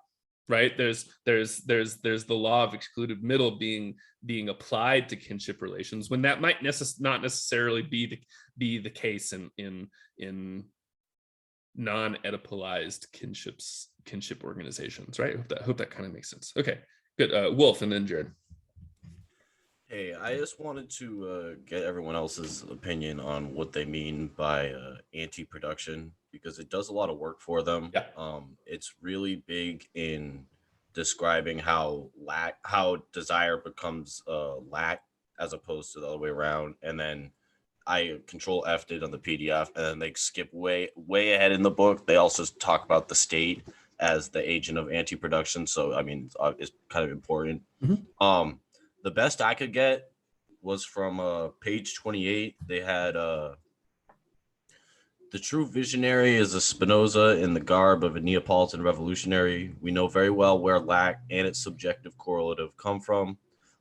right? There's the law of excluded middle being applied to kinship relations when that might not necessarily be the case in non-Oedipalized kinship organizations, right? I hope that kind of makes sense. Okay, good. Wolf, and then Jared. Hey, I just wanted to get everyone else's opinion on what they mean by anti-production, because it does a lot of work for them. Yeah. It's really big in describing how desire becomes lack as opposed to the other way around, and then I control F'd it on the PDF, and then they skip way ahead in the book. They also talk about the state as the agent of anti-production. So, I mean, it's kind of important. Mm-hmm. The best I could get was from page 28. They had the true visionary is a Spinoza in the garb of a Neapolitan revolutionary. We know very well where lack and its subjective correlative come from.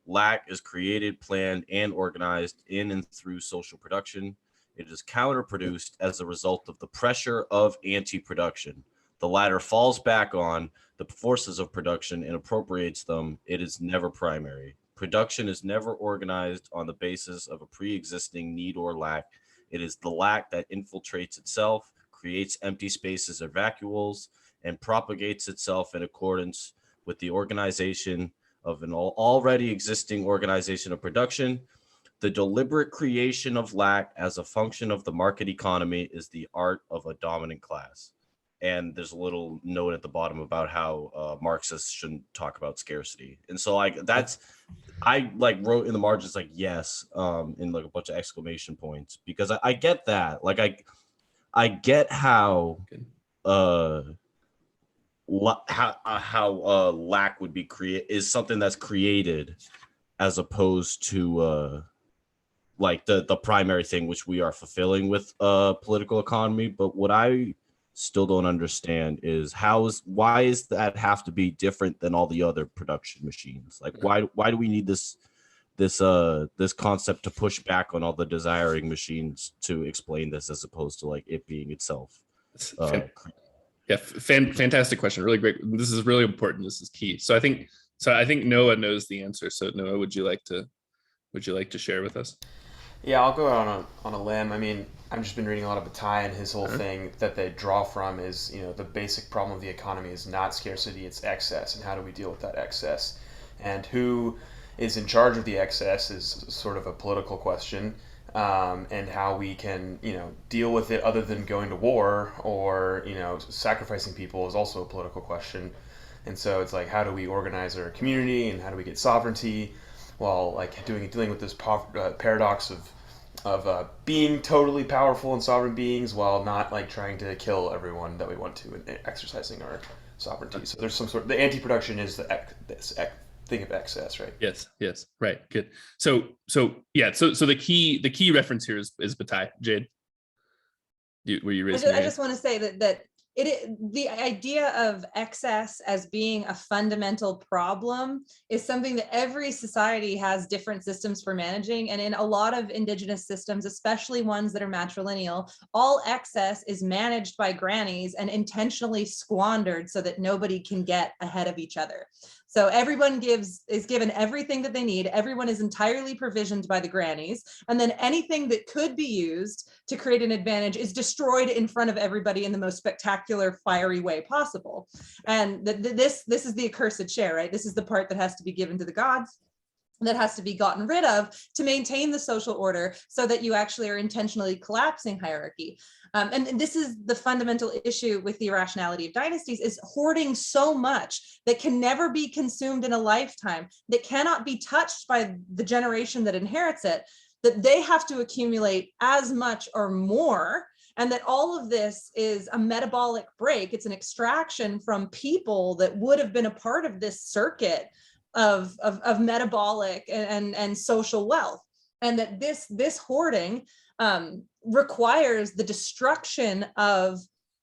Lack is created, planned, and organized in and through social production. It is counterproduced as a result of the pressure of anti-production. The latter falls back on the forces of production and appropriates them. It is never primary. Production is never organized on the basis of a pre-existing need or lack. It is the lack that infiltrates itself, creates empty spaces or vacuoles, and propagates itself in accordance with the organization of an already existing organization of production. The deliberate creation of lack as a function of the market economy is the art of a dominant class. And there's a little note at the bottom about how Marxists shouldn't talk about scarcity. And so I wrote in the margins yes, in like a bunch of exclamation points, because I get that. Like I get how how lack would be created is something that's created, as opposed to like the primary thing which we are fulfilling with political economy. But what I still don't understand is why is that have to be different than all the other production machines? Like why do we need this concept to push back on all the desiring machines to explain this, as opposed to like it being itself? Fantastic question. Really great. This is really important. This is key. So I think Noah knows the answer. So Noah, would you like to share with us? Yeah, I'll go out on a limb. I mean, I've just been reading a lot of Bataille, and his whole thing that they draw from is, the basic problem of the economy is not scarcity, it's excess, and how do we deal with that excess? And who is in charge of the excess is sort of a political question, and how we can, deal with it other than going to war or, sacrificing people is also a political question. And so it's like, how do we organize our community and how do we get sovereignty while like dealing with this paradox of being totally powerful and sovereign beings while not like trying to kill everyone that we want to and exercising our sovereignty. So there's some sort of, the anti-production is this thing of excess, right? Yes, right, good. So the key reference here is Bataille. Jade, were you raising? I just want to say that the idea of excess as being a fundamental problem is something that every society has different systems for managing. And in a lot of indigenous systems, especially ones that are matrilineal, all excess is managed by grannies and intentionally squandered so that nobody can get ahead of each other. So everyone is given everything that they need. Everyone is entirely provisioned by the grannies. And then anything that could be used to create an advantage is destroyed in front of everybody in the most spectacular, fiery way possible. And this is the accursed share, right? This is the part that has to be given to the gods, that has to be gotten rid of to maintain the social order so that you actually are intentionally collapsing hierarchy. And this is the fundamental issue with the irrationality of dynasties, is hoarding so much that can never be consumed in a lifetime, that cannot be touched by the generation that inherits it, that they have to accumulate as much or more, and that all of this is a metabolic break. It's an extraction from people that would have been a part of this circuit of metabolic and social wealth, and that this hoarding requires the destruction of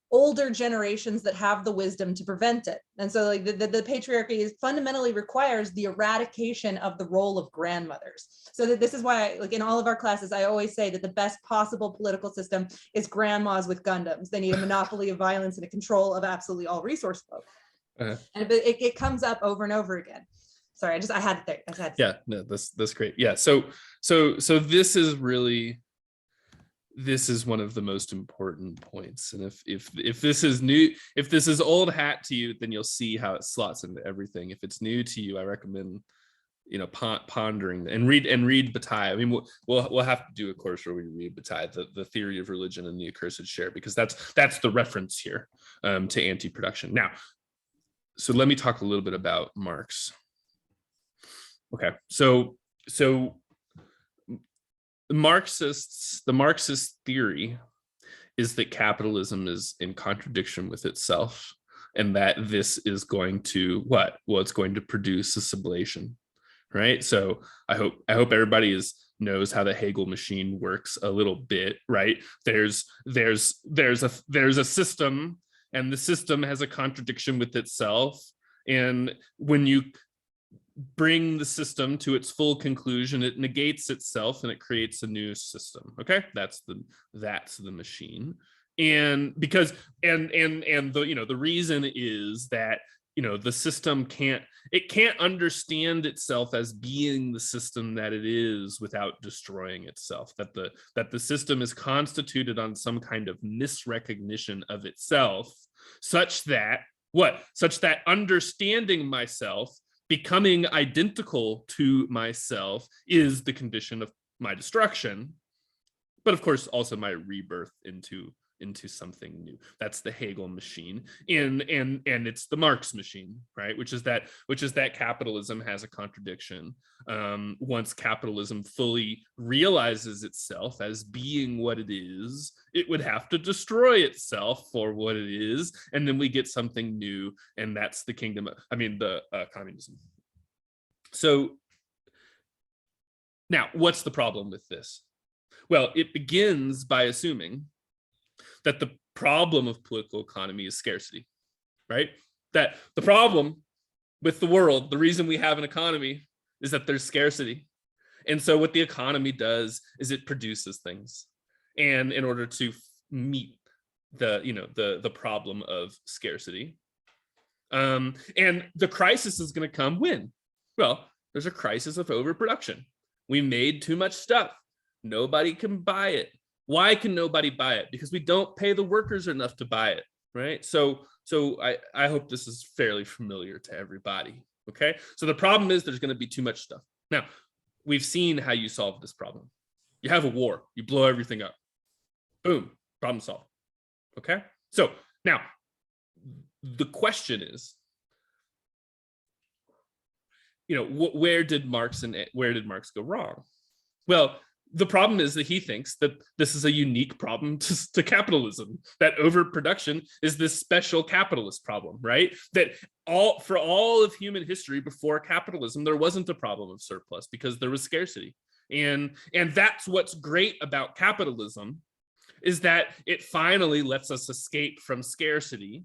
older generations that have the wisdom to prevent it. And so like the patriarchy fundamentally requires the eradication of the role of grandmothers. So that this is why, like in all of our classes, I always say that the best possible political system is grandmas with Gundams. They need a monopoly of violence and a control of absolutely all resource flow. But it comes up over and over again. Sorry, I had it there. Yeah, no, that's great. Yeah, so this is one of the most important points. And if this is new, if this is old hat to you, then you'll see how it slots into everything. If it's new to you, I recommend pondering and read Bataille. I mean, we'll have to do a course where we read Bataille, the theory of religion and the accursed share, because that's the reference here to anti-production. Now, so let me talk a little bit about Marx. Okay, so the Marxist theory is that capitalism is in contradiction with itself, and that this is going to it's going to produce a sublation, right? So I hope everybody knows how the Hegel machine works a little bit, right? There's a system, and the system has a contradiction with itself, and when you bring the system to its full conclusion, it negates itself and it creates a new system. Okay, that's the machine. And because the reason is that the system can't understand itself as being the system that it is without destroying itself, that the system is constituted on some kind of misrecognition of itself, such that understanding myself, becoming identical to myself, is the condition of my destruction, but of course also my rebirth into into something new. That's the Hegel machine, and it's the Marx machine, right? Which is that capitalism has a contradiction. Once capitalism fully realizes itself as being what it is, it would have to destroy itself for what it is, and then we get something new, and that's the communism. So now, what's the problem with this? Well, it begins by assuming that the problem of political economy is scarcity, right? That the problem with the world, the reason we have an economy, is that there's scarcity. And so what the economy does is it produces things. And in order to meet the problem of scarcity. And the crisis is going to come when? Well, there's a crisis of overproduction. We made too much stuff. Nobody can buy it. Why can nobody buy it? Because we don't pay the workers enough to buy it, right? So I hope this is fairly familiar to everybody, okay? So the problem is there's going to be too much stuff. Now, we've seen how you solve this problem. You have a war. You blow everything up. Boom, problem solved, okay? So now, the question is, where did Marx go wrong? Well, the problem is that he thinks that this is a unique problem to capitalism, that overproduction is this special capitalist problem, right? That for all of human history before capitalism, there wasn't a problem of surplus because there was scarcity. And that's what's great about capitalism, is that it finally lets us escape from scarcity.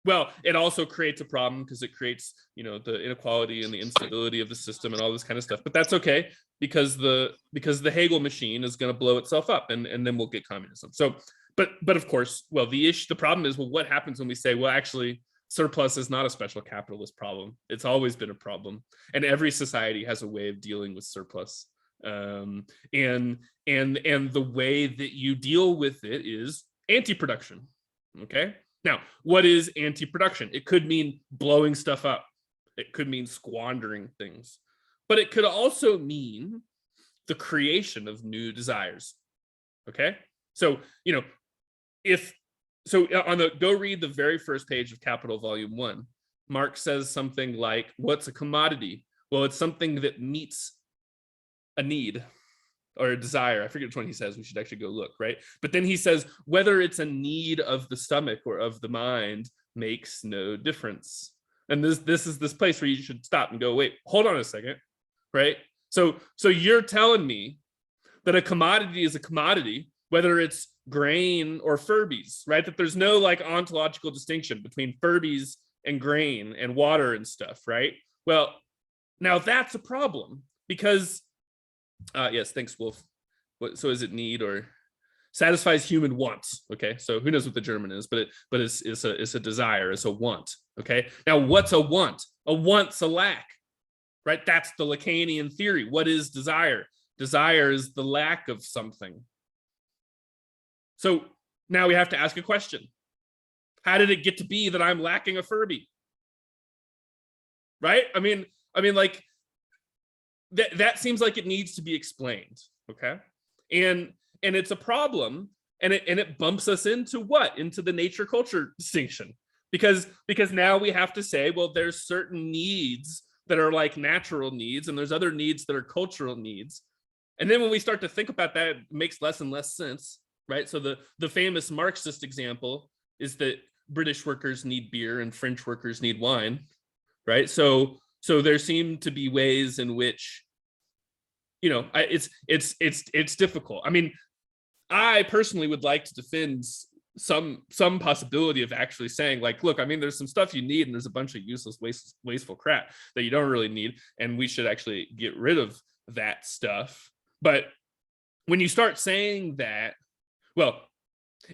Well, it also creates a problem because it creates, the inequality and the instability of the system and all this kind of stuff. But that's okay, because the Hegel machine is going to blow itself up, and then we'll get communism. So, but of course, well, the problem is, well, what happens when we say, well, actually, surplus is not a special capitalist problem. It's always been a problem, and every society has a way of dealing with surplus. And the way that you deal with it is anti-production. Okay. Now, what is anti-production? It could mean blowing stuff up. It could mean squandering things, but it could also mean the creation of new desires. Okay. So, go read the very first page of Capital Volume 1. Marx says something like, what's a commodity? Well, it's something that meets a need or a desire. I forget which one he says. We should actually go look, right? But then he says, whether it's a need of the stomach or of the mind makes no difference. And this is this place where you should stop and go, wait, hold on a second, right? So you're telling me that a commodity is a commodity, whether it's grain or Furbies, right? That there's no ontological distinction between Furbies and grain and water and stuff, right? Well, now that's a problem, because yes, thanks, Wolf. So is it need or satisfies human wants? Okay, so who knows what the German is, but it's a desire, it's a want. Okay, now what's a want? A want's a lack, right? That's the Lacanian theory. What is desire? Desire is the lack of something. So now we have to ask a question. How did it get to be that I'm lacking a Furby? Right? I mean, that seems like it needs to be explained, okay? And it's a problem, and it bumps us into what? Into the nature culture distinction, because now we have to say, well, there's certain needs that are like natural needs, and there's other needs that are cultural needs. And then when we start to think about that, it makes less and less sense, right? So the famous Marxist example is that British workers need beer and French workers need wine, right? So there seem to be ways in which, it's difficult. I mean, I personally would like to defend some possibility of actually saying, look, I mean, there's some stuff you need, and there's a bunch of useless, wasteful crap that you don't really need, and we should actually get rid of that stuff. But when you start saying that, well,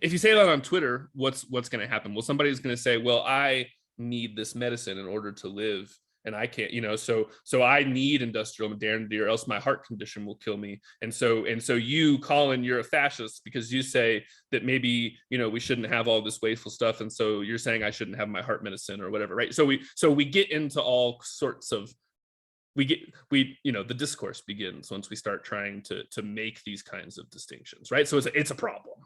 if you say that on Twitter, what's going to happen? Well, somebody's going to say, well, I need this medicine in order to live, and I can't, so I need industrial modernity, or else my heart condition will kill me. And so you, Colin, you're a fascist because you say that maybe, we shouldn't have all this wasteful stuff. And so you're saying I shouldn't have my heart medicine or whatever, right? So we get into all sorts of, the discourse begins once we start trying to make these kinds of distinctions, right? So it's a problem.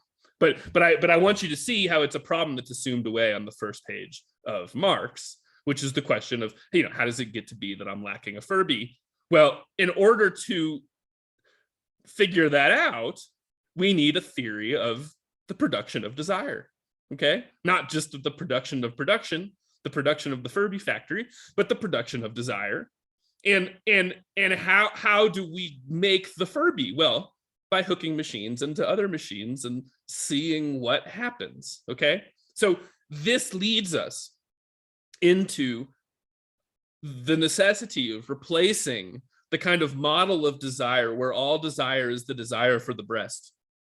But I want you to see how it's a problem that's assumed away on the first page of Marx, which is the question of, you know, how does it get to be that I'm lacking a Furby? Well, in order to figure that out, we need a theory of the production of desire. Okay, not just of the production of the production of the Furby factory, but the production of desire. And how do we make the Furby? Well, by hooking machines into other machines and seeing what happens. Okay, so this leads us into the necessity of replacing the kind of model of desire where all desire is the desire for the breast,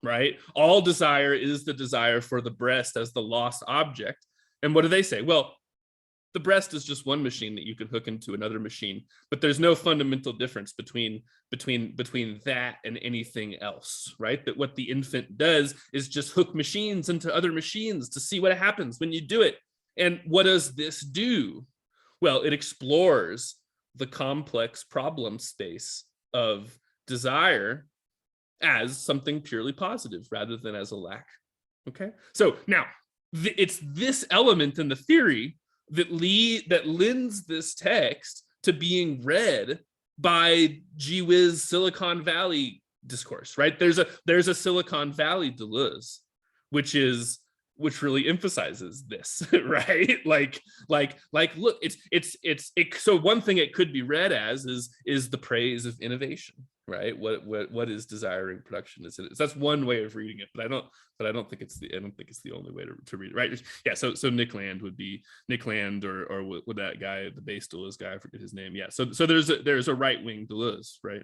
right? All desire is the desire for the breast as the lost object. And what do they say? Well, the breast is just one machine that you can hook into another machine, but there's no fundamental difference between that and anything else, right? That what the infant does is just hook machines into other machines to see what happens when you do it. And what does this do? Well, it explores the complex problem space of desire as something purely positive rather than as a lack. Okay, so now it's this element in the theory that lends this text to being read by gee whiz Silicon Valley discourse, right? There's a Silicon Valley Deleuze, which really emphasizes this, right? Like look, so one thing it could be read as is the praise of innovation, right? What is desiring production? That's one way of reading it, but I don't think it's the only way to read it, right? Yeah. So Nick Land would be Nick Land, or with that guy, the base Deleuze guy, I forget his name. Yeah. So there's a right wing Deleuze, right?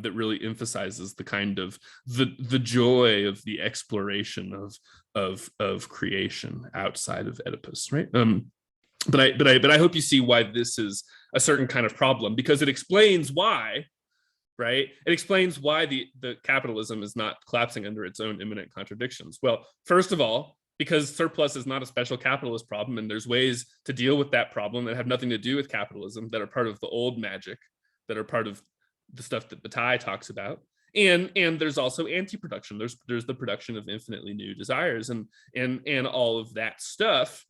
That really emphasizes the kind of the joy of the exploration of creation outside of Oedipus, right? But I hope you see why this is a certain kind of problem, because it explains why, right? It explains why the capitalism is not collapsing under its own imminent contradictions. Well, first of all, because surplus is not a special capitalist problem, and there's ways to deal with that problem that have nothing to do with capitalism, that are part of the old magic, that are part of the stuff that Bataille talks about. And there's also anti-production. There's the production of infinitely new desires, and all of that stuff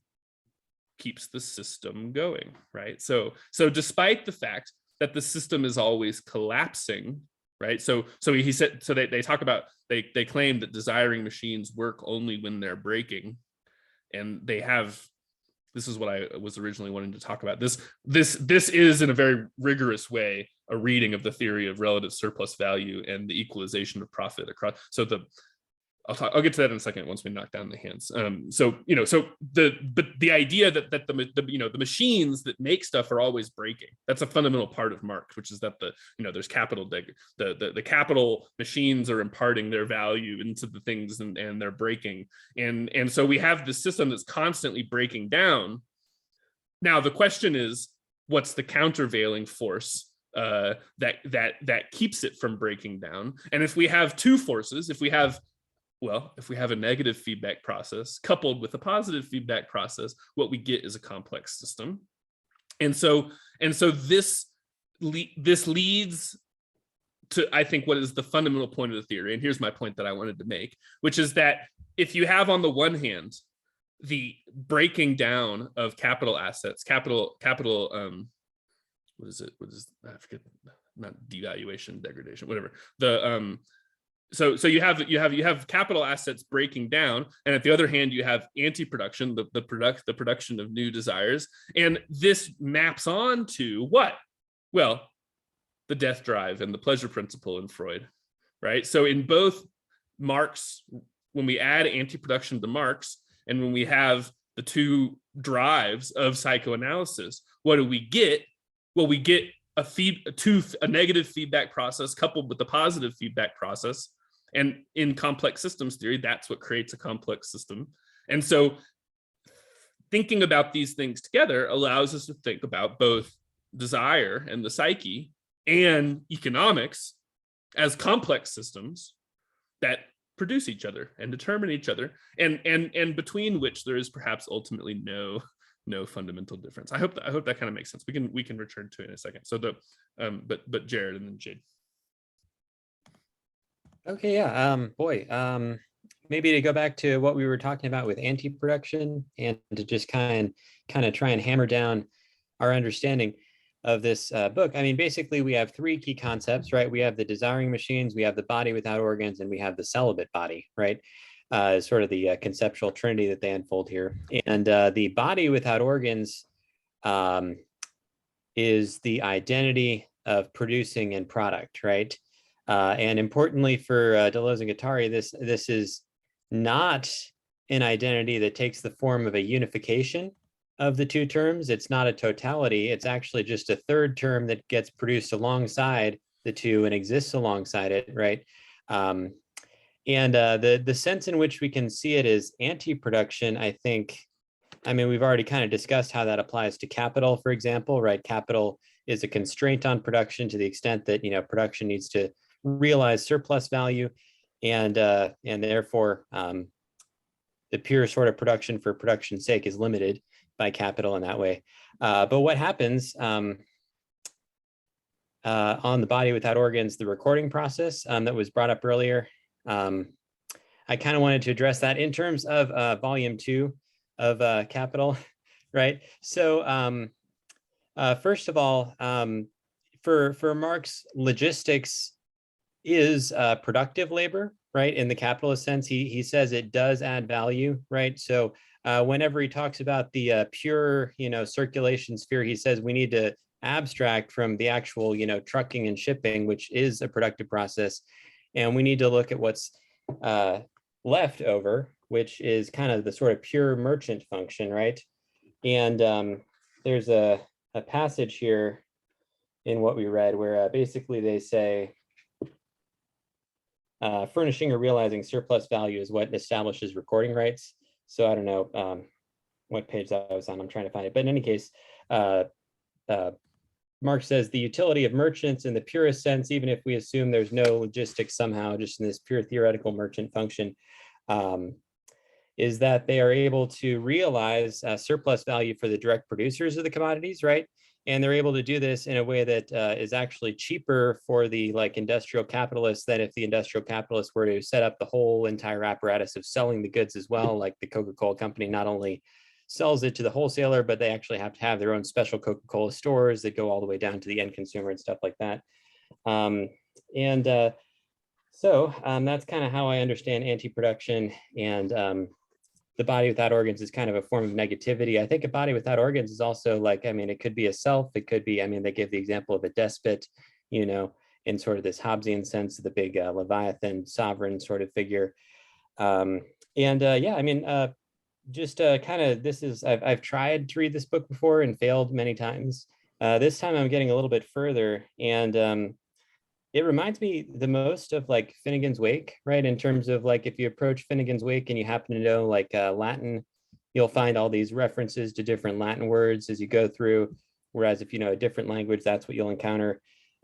keeps the system going, right? So despite the fact that the system is always collapsing, right? So he said, so they talk about, they claim that desiring machines work only when they're breaking, and they have. This is what I was originally wanting to talk about. This is, in a very rigorous way, a reading of the theory of relative surplus value and the equalization of profit across. So I'll get to that in a second once we knock down the hands. So the idea that the machines that make stuff are always breaking. That's a fundamental part of Marx, which is that there's capital, the capital machines are imparting their value into the things, and they're breaking, and so we have this system that's constantly breaking down. Now the question is, what's the countervailing force that keeps it from breaking down? And if we have two forces, if we have a negative feedback process coupled with a positive feedback process, what we get is a complex system. And so this leads to, I think, what is the fundamental point of the theory. And here's my point that I wanted to make, which is that if you have, on the one hand, the breaking down of capital assets, capital, what is it? I forget, not devaluation, degradation, whatever. So you have capital assets breaking down, and at the other hand, you have anti-production, the production of new desires, and this maps on to what? Well, the death drive and the pleasure principle in Freud, right? So in both Marx, when we add anti-production to Marx, and when we have the two drives of psychoanalysis, what do we get? Well, we get a negative feedback process coupled with the positive feedback process. And in complex systems theory, that's what creates a complex system. And so thinking about these things together allows us to think about both desire and the psyche and economics as complex systems that produce each other and determine each other, and between which there is perhaps ultimately no fundamental difference. I hope that kind of makes sense. We can return to it in a second. So but Jared and then Jade. Okay, yeah. maybe to go back to what we were talking about with anti-production, and to just kind of try and hammer down our understanding of this book. I mean, basically, we have three key concepts, right? We have the desiring machines, we have the body without organs, and we have the celibate body, right? Sort of the conceptual trinity that they unfold here. And the body without organs is the identity of producing and product, right? And importantly for Deleuze and Guattari, this is not an identity that takes the form of a unification of the two terms. It's not a totality. It's actually just a third term that gets produced alongside the two and exists alongside it, right? And the sense in which we can see it as anti-production, I think, I mean, we've already kind of discussed how that applies to capital, for example, right? Capital is a constraint on production to the extent that, you know, production needs to realize surplus value, and therefore the pure sort of production for production's sake is limited by capital in that way. But what happens on the body without organs, the recording process that was brought up earlier, I kind of wanted to address that in terms of volume 2 of Capital, right? So first of all, for Marx, logistics is productive labor, right? In the capitalist sense, he says it does add value, right? So whenever he talks about the pure, you know, circulation sphere, he says we need to abstract from the actual, you know, trucking and shipping, which is a productive process, and we need to look at what's left over, which is kind of the sort of pure merchant function, right? And there's a passage here in what we read where basically they say, furnishing or realizing surplus value is what establishes recording rights. So I don't know what page that was on, I'm trying to find it. But in any case, Marx says the utility of merchants in the purest sense, even if we assume there's no logistics somehow, just in this pure theoretical merchant function, is that they are able to realize surplus value for the direct producers of the commodities, right? And they're able to do this in a way that is actually cheaper for the industrial capitalists than if the industrial capitalists were to set up the whole entire apparatus of selling the goods as well. Like the Coca-Cola company not only sells it to the wholesaler, but they actually have to have their own special Coca-Cola stores that go all the way down to the end consumer and stuff like that. So that's kind of how I understand anti-production, and the body without organs is kind of a form of negativity. I think a body without organs is also it could be a self, it could be, they give the example of a despot, you know, in sort of this Hobbesian sense of the big Leviathan sovereign sort of figure. Just kind of, this is, I've tried to read this book before and failed many times. This time I'm getting a little bit further, and it reminds me the most of Finnegan's Wake, right? In terms of if you approach Finnegan's Wake and you happen to know Latin, you'll find all these references to different Latin words as you go through. Whereas if you know a different language, that's what you'll encounter.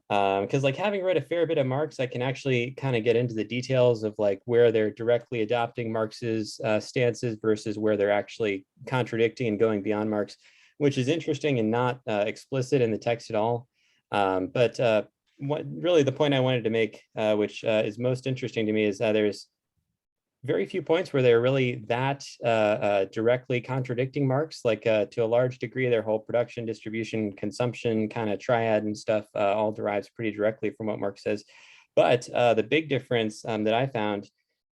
Because having read a fair bit of Marx, I can actually kind of get into the details of where they're directly adopting Marx's stances versus where they're actually contradicting and going beyond Marx, which is interesting and not explicit in the text at all. What really the point I wanted to make, which is most interesting to me, is that there's very few points where they're really that directly contradicting Marx. To a large degree, their whole production, distribution, consumption kind of triad and stuff all derives pretty directly from what Marx says. But the big difference that I found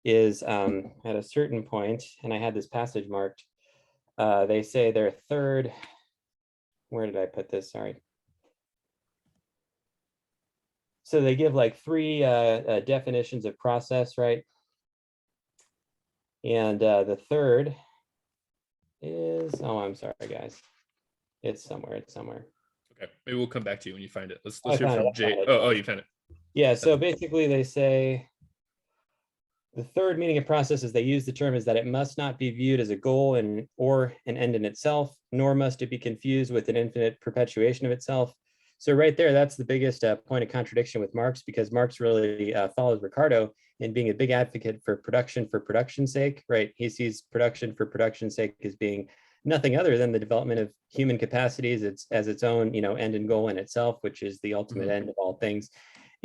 is at a certain point, and I had this passage marked, they say their third, where did I put this? Sorry. So they give three definitions of process, right? And the third is, oh, I'm sorry, guys. It's somewhere. Okay, maybe we'll come back to you when you find it. Let's I hear found from it. Jay. Oh, you found it. Yeah, so basically they say the third meaning of process, as they use the term, is that it must not be viewed as a goal or an end in itself, nor must it be confused with an infinite perpetuation of itself. So right there, that's the biggest point of contradiction with Marx, because Marx really follows Ricardo in being a big advocate for production's sake, right? He sees production for production's sake as being nothing other than the development of human capacities as its own, end and goal in itself, which is the ultimate end of all things.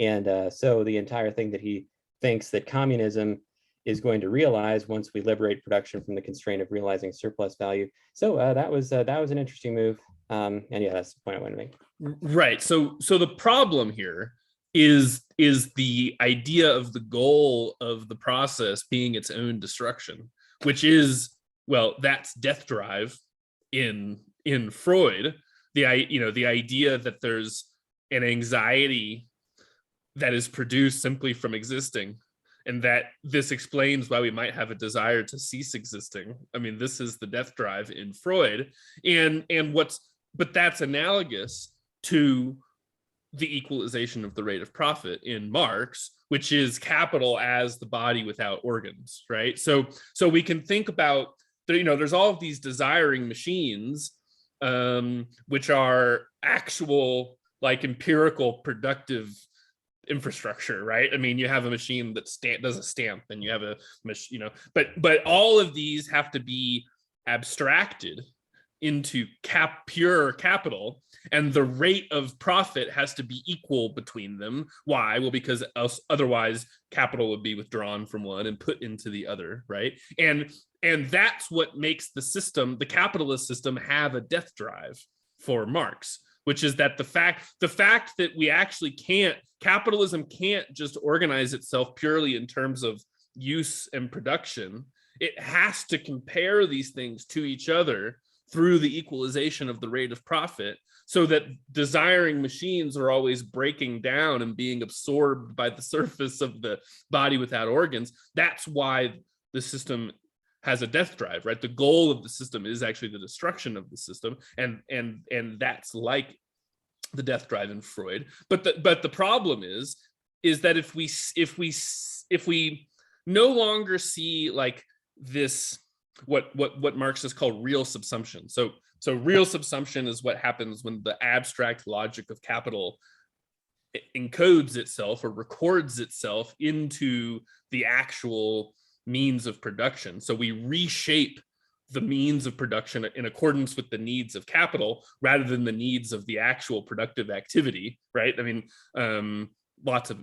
And so the entire thing that he thinks that communism is going to realize once we liberate production from the constraint of realizing surplus value. So that was an interesting move. And yeah, that's the point I wanted to make. Right. So the problem here is the idea of the goal of the process being its own destruction, which is, well, that's death drive in Freud. The idea that there's an anxiety that is produced simply from existing, and that this explains why we might have a desire to cease existing. I mean, this is the death drive in Freud, but that's analogous to the equalization of the rate of profit in Marx, which is capital as the body without organs, right? So we can think about, there's all of these desiring machines, which are actual, like, empirical productive infrastructure, right? I mean, you have a machine that does a stamp, and you have a machine, but all of these have to be abstracted into pure capital, and the rate of profit has to be equal between them. Why? Well, because otherwise capital would be withdrawn from one and put into the other, right? And that's what makes the capitalist system, have a death drive for Marx, which is that the fact that we actually capitalism can't just organize itself purely in terms of use and production. It has to compare these things to each other through the equalization of the rate of profit, so that desiring machines are always breaking down and being absorbed by the surface of the body without organs. That's why the system has a death drive, right? The goal of the system is actually the destruction of the system, and that's like the death drive in Freud. But the problem is that if we no longer see, like, this, what Marxists call real subsumption. So real subsumption is what happens when the abstract logic of capital encodes itself or records itself into the actual means of production. So we reshape the means of production in accordance with the needs of capital rather than the needs of the actual productive activity, right? I mean,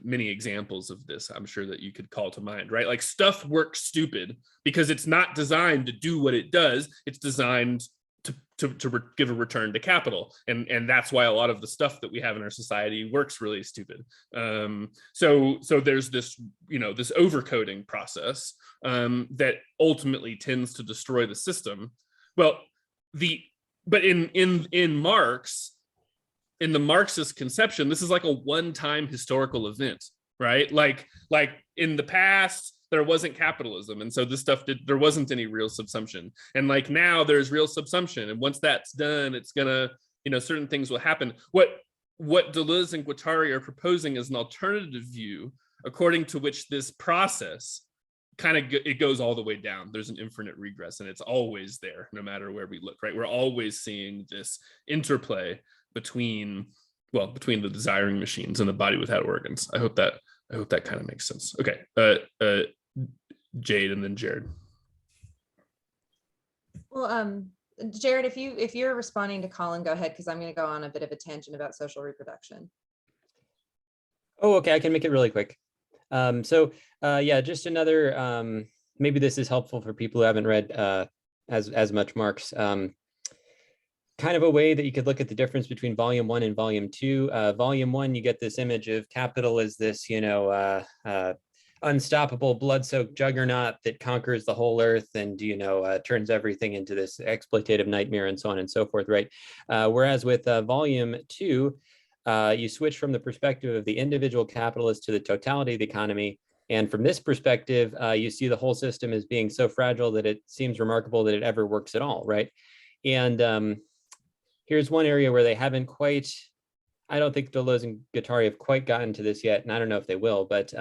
many examples of this I'm sure that you could call to mind, right? Like, stuff works stupid because it's not designed to do what it does. It's designed to give a return to capital, and that's why a lot of the stuff that we have in our society works really stupid. So there's this this overcoding process that ultimately tends to destroy the system. But in Marx, in the Marxist conception, this is like a one-time historical event, right? Like in the past, there wasn't capitalism, and so this stuff there wasn't any real subsumption, and like now there's real subsumption, and once that's done, it's gonna, certain things will happen. What Deleuze and Guattari are proposing is an alternative view, according to which this process it goes all the way down. There's an infinite regress, and it's always there, no matter where we look, right? We're always seeing this interplay between the desiring machines and the body without organs. I hope that kind of makes sense. Okay, Jade, and then Jared. Well, Jared, if you're responding to Colin, go ahead, because I'm going to go on a bit of a tangent about social reproduction. Oh, okay, I can make it really quick. Yeah, just another, maybe this is helpful for people who haven't read as much Marx. Kind of a way that you could look at the difference between volume 1 and volume 2. Volume 1, you get this image of capital as this, unstoppable blood-soaked juggernaut that conquers the whole earth and, turns everything into this exploitative nightmare and so on and so forth, right? Whereas with volume 2, you switch from the perspective of the individual capitalist to the totality of the economy. And from this perspective, you see the whole system as being so fragile that it seems remarkable that it ever works at all, right? And here's one area where they haven't quite, I don't think Deleuze and Guattari have quite gotten to this yet, and I don't know if they will, but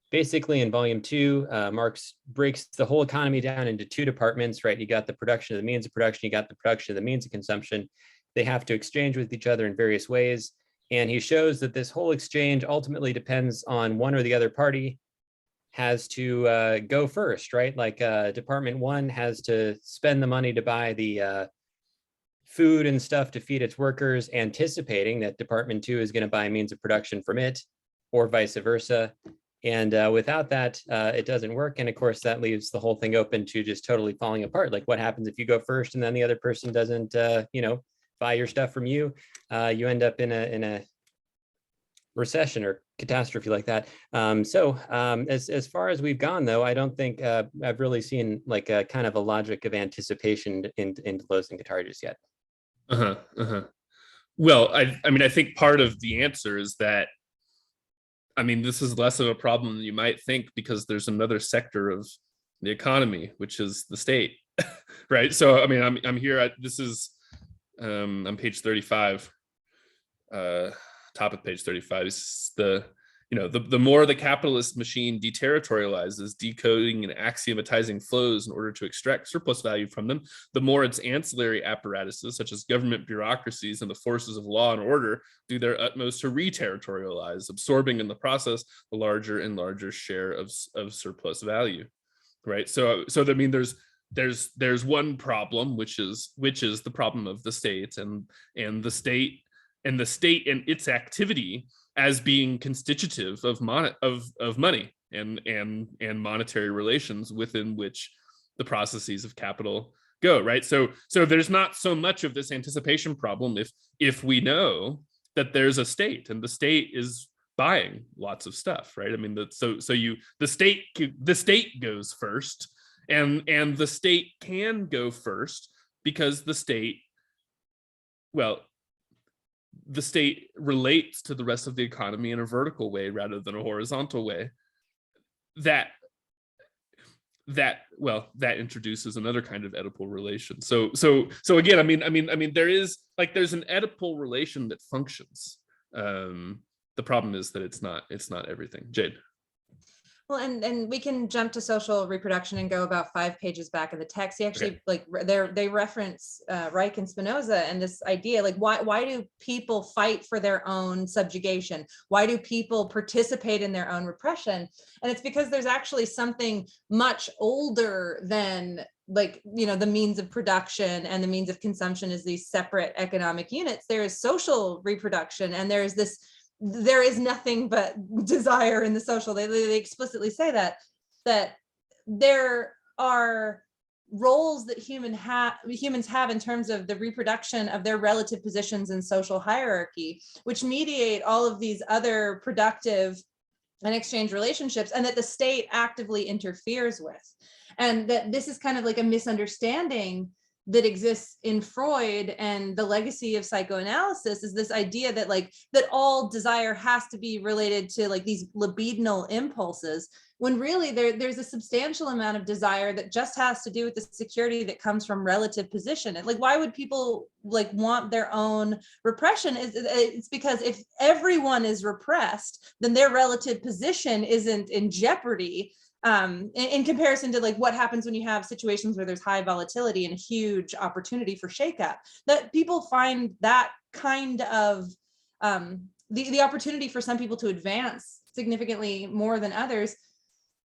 basically in volume 2, Marx breaks the whole economy down into 2 departments, right? You got the production of the means of production, you got the production of the means of consumption. They have to exchange with each other in various ways. And he shows that this whole exchange ultimately depends on one or the other party has to go first, right? Like Department 1 has to spend the money to buy the food and stuff to feed its workers, anticipating that Department 2 is going to buy means of production from it, or vice versa. And without that, it doesn't work. And of course, that leaves the whole thing open to just totally falling apart. Like what happens if you go first and then the other person doesn't, buy your stuff from you? You end up in a recession or catastrophe like that. As far as we've gone, though, I don't think I've really seen like a kind of a logic of anticipation into Los and Qatar just yet. Well, I mean, I think part of the answer is that, I mean, this is less of a problem than you might think, because there's another sector of the economy, which is the state, right? So, I mean, I'm here. This is on page 35. Top of page 35 is the more the capitalist machine deterritorializes, decoding and axiomatizing flows in order to extract surplus value from them, the more its ancillary apparatuses, such as government bureaucracies and the forces of law and order, do their utmost to re-territorialize, absorbing in the process the larger and larger share of surplus value, right? So I mean, there's one problem, which is the problem of the state and the state and its activity as being constitutive of money and monetary relations within which the processes of capital go, right? So there's not so much of this anticipation problem if we know that there's a state and the state is buying lots of stuff, right? I mean, the state goes first, and the state can go first because the state relates to the rest of the economy in a vertical way rather than a horizontal way. That introduces another kind of Oedipal relation. So again, I mean, there's an Oedipal relation that functions. The problem is that it's not everything. Jade. Well, and we can jump to social reproduction and go about 5 pages back in the text. He actually they reference Reich and Spinoza and this idea, like why do people fight for their own subjugation? Why do people participate in their own repression? And it's because there's actually something much older than the means of production and the means of consumption as these separate economic units. There is social reproduction, and there is nothing but desire in the social. They explicitly say that there are roles that humans have in terms of the reproduction of their relative positions in social hierarchy, which mediate all of these other productive and exchange relationships, and that the state actively interferes with. And that this is kind of like a misunderstanding that exists in Freud, and the legacy of psychoanalysis is this idea that that all desire has to be related to these libidinal impulses, when really there's a substantial amount of desire that just has to do with the security that comes from relative position. And why would people want their own repression? It's because if everyone is repressed, then their relative position isn't in jeopardy. In comparison to what happens when you have situations where there's high volatility and a huge opportunity for shakeup, that people find that kind of the opportunity for some people to advance significantly more than others.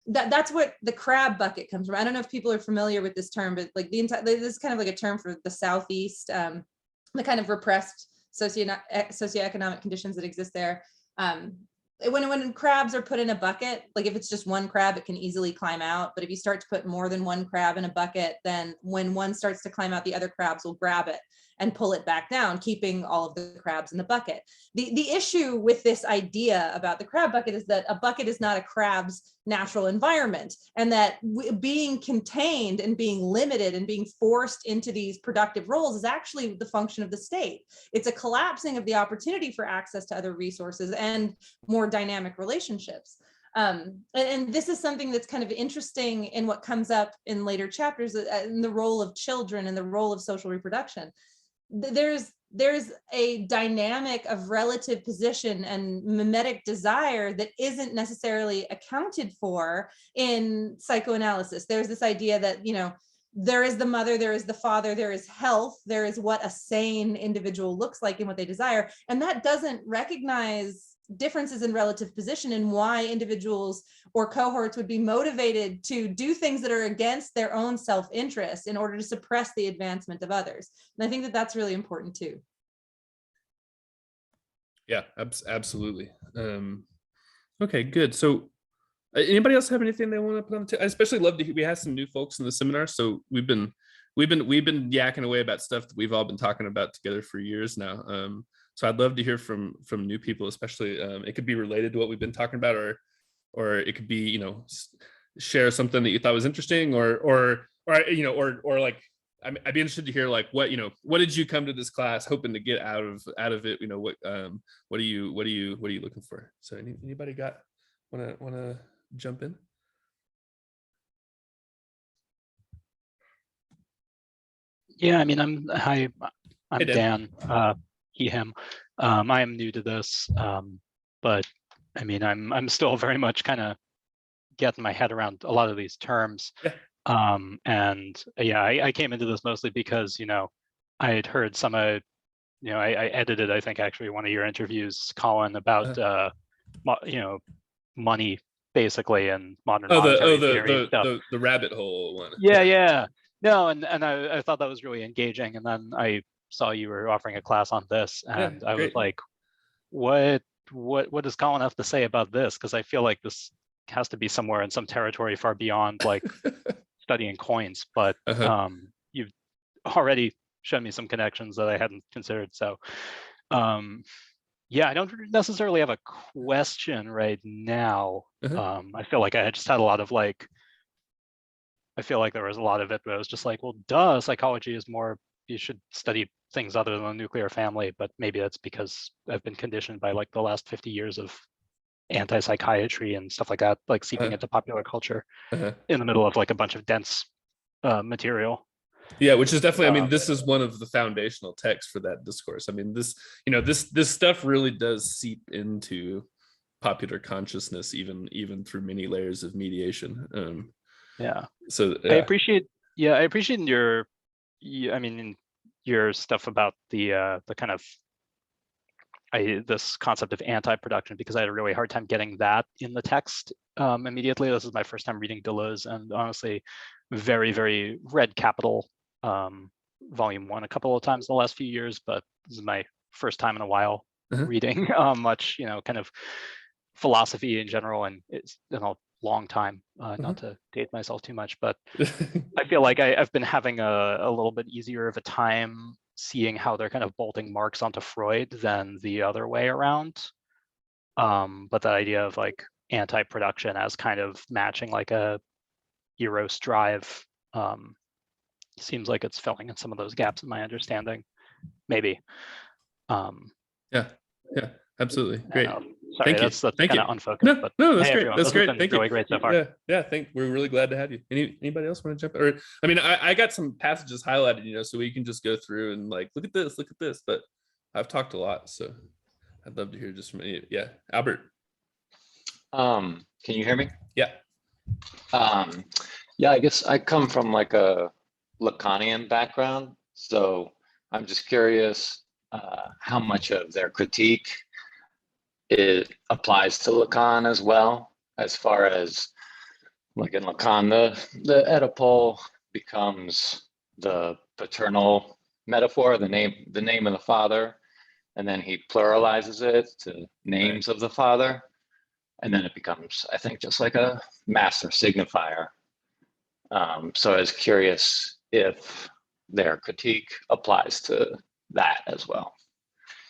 That's what the crab bucket comes from. I don't know if people are familiar with this term, but this is kind of like a term for the Southeast, the kind of repressed socioeconomic conditions that exist there. When crabs are put in a bucket, if it's just one crab, it can easily climb out. But if you start to put more than one crab in a bucket, then when one starts to climb out, the other crabs will grab it and pull it back down, keeping all of the crabs in the bucket. The issue with this idea about the crab bucket is that a bucket is not a crab's natural environment, and that being contained and being limited and being forced into these productive roles is actually the function of the state. It's a collapsing of the opportunity for access to other resources and more dynamic relationships. And this is something that's kind of interesting in what comes up in later chapters, in the role of children and the role of social reproduction. There's a dynamic of relative position and mimetic desire that isn't necessarily accounted for in psychoanalysis. There's this idea that, there is the mother, there is the father, there is health, there is what a sane individual looks like and what they desire. And that doesn't recognize differences in relative position and why individuals or cohorts would be motivated to do things that are against their own self-interest in order to suppress the advancement of others. And I think that that's really important too. Yeah, absolutely. Okay, good. So Anybody else have anything they want to put on the I especially love to hear, we have some new folks in the seminar, so we've been yakking away about stuff that we've all been talking about together for years now. So I'd love to hear from new people, especially it could be related to what we've been talking about, or it could be, share something that you thought was interesting, or like I'd be interested to hear like what did you come to this class hoping to get out of it? What are you looking for? So anybody wanna jump in? Yeah, I mean, I'm Hey, Dan, he, him. I am new to this, but I mean, I'm still very much kind of getting my head around a lot of these terms. Yeah. And yeah, I came into this mostly because, I had heard some, I edited, I think actually one of your interviews, Colin, about, money basically and modern monetary theory and stuff. The rabbit hole one. Yeah. No, and I thought that was really engaging. And then I saw you were offering a class on this, and I was like, what does Colin have to say about this? Because I feel like this has to be somewhere in some territory far beyond like studying coins. But you've already shown me some connections that I hadn't considered. So yeah, I don't necessarily have a question right now. I feel like I just had a lot of like, I feel like there was a lot of it where I was just like, well, duh, psychology is more, you should study things other than the nuclear family, but maybe that's because I've been conditioned by like the last 50 years of anti-psychiatry and stuff like that, like seeping into popular culture in the middle of like a bunch of dense material. Yeah, which is definitely, I mean, this is one of the foundational texts for that discourse. I mean, this stuff really does seep into popular consciousness, even through many layers of mediation. Yeah. So I appreciate your stuff about the kind of this concept of anti-production, because I had a really hard time getting that in the text immediately. This is my first time reading Deleuze, and honestly, very, very read Capital volume 1 a couple of times in the last few years, but this is my first time in a while reading much, kind of philosophy in general, and it's been a long time, not to date myself too much, but I feel like I've been having a little bit easier of a time seeing how they're kind of bolting Marx onto Freud than the other way around. But that idea of like anti-production as kind of matching like a Eros drive seems like it's filling in some of those gaps in my understanding, maybe. Yeah, absolutely. Great. Sorry, thank that's Thank kind you. of unfocused. But no, that's hey, great. everyone, That's great. Thank you. Really great so far. Yeah. We're really glad to have you. Anybody else want to jump? Or I mean, I got some passages highlighted, so we can just go through and like look at this. But I've talked a lot, so I'd love to hear just from you. Yeah, Albert. Can you hear me? Yeah. Yeah, I guess I come from like a Lacanian background, so I'm just curious how much of their critique it applies to Lacan as well, as far as like in Lacan, the Oedipal becomes the paternal metaphor, the name of the father, and then he pluralizes it to names of the father, and then it becomes, I think, just like a master signifier. So I was curious if their critique applies to that as well.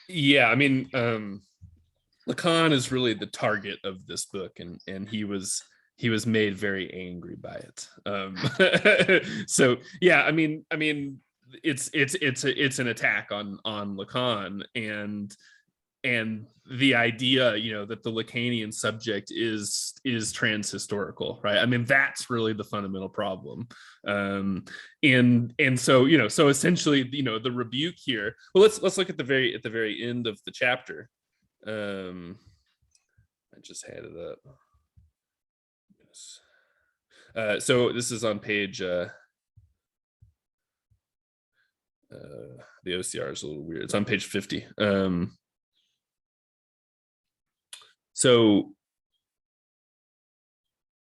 Yeah, I mean, Lacan is really the target of this book, and he was made very angry by it. So yeah, I mean, it's an attack on Lacan, and the idea, that the Lacanian subject is transhistorical, right? I mean, that's really the fundamental problem. And so, so essentially, the rebuke here. Well, let's look at the very end of the chapter. I just had it up. So this is on page. The OCR is a little weird. It's on page 50. So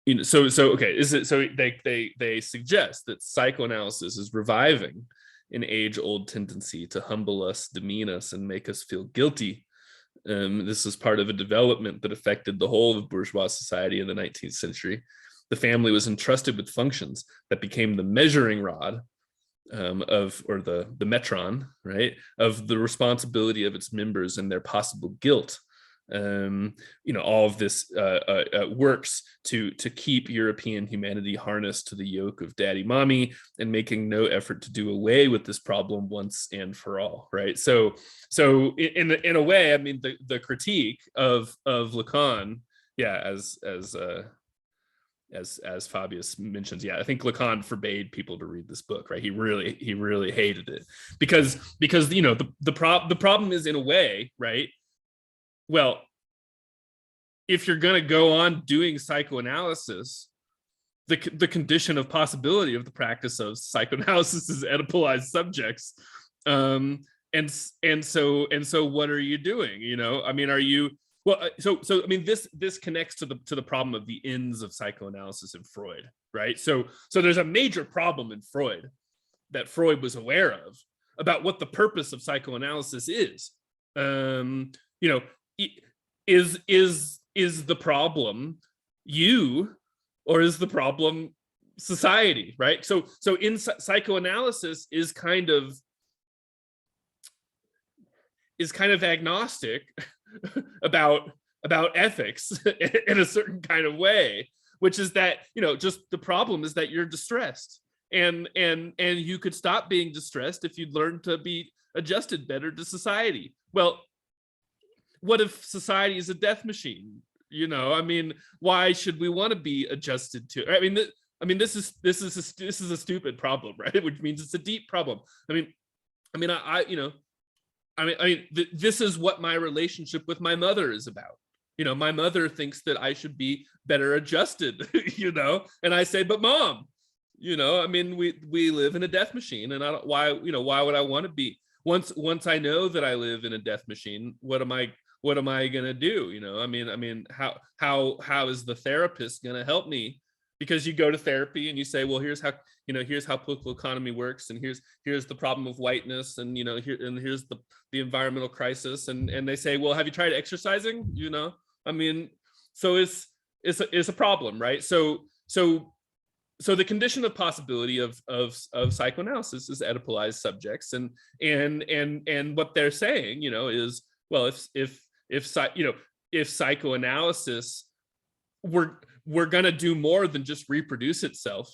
okay, they suggest that psychoanalysis is reviving an age-old tendency to humble us, demean us, and make us feel guilty. This was part of a development that affected the whole of bourgeois society in the 19th century. The family was entrusted with functions that became the measuring rod or the metron, right, of the responsibility of its members and their possible guilt. All of this works to keep European humanity harnessed to the yoke of daddy mommy, and making no effort to do away with this problem once and for all, right? So in a way, I mean, the critique of Lacan, yeah, as Fabius mentions, yeah, I think Lacan forbade people to read this book, right? He really hated it because the problem is, in a way, right? Well, if you're going to go on doing psychoanalysis, the condition of possibility of the practice of psychoanalysis is Oedipalized subjects, and so what are you doing? I mean, are you? Well, so I mean, this connects to the problem of the ends of psychoanalysis in Freud, right? So there's a major problem in Freud that Freud was aware of about what the purpose of psychoanalysis is. Is the problem you, or is the problem society, right? So in psychoanalysis is kind of agnostic about ethics in a certain kind of way, which is that just the problem is that you're distressed, and you could stop being distressed if you'd learn to be adjusted better to society. Well, what if society is a death machine? I mean, why should we want to be adjusted to? I mean, this is a stupid problem, right? Which means it's a deep problem. This is what my relationship with my mother is about. My mother thinks that I should be better adjusted, and I say, but Mom, I mean, we live in a death machine, and why would I want to be? Once I know that I live in a death machine, what am I gonna do? I mean, how is the therapist gonna help me? Because you go to therapy and you say, well, here's how political economy works, and here's the problem of whiteness, and here's the environmental crisis, and they say, well, have you tried exercising? I mean, so it's a problem, right? So the condition of possibility of psychoanalysis is Oedipalized subjects, and what they're saying, is, well, if psychoanalysis we're going to do more than just reproduce itself,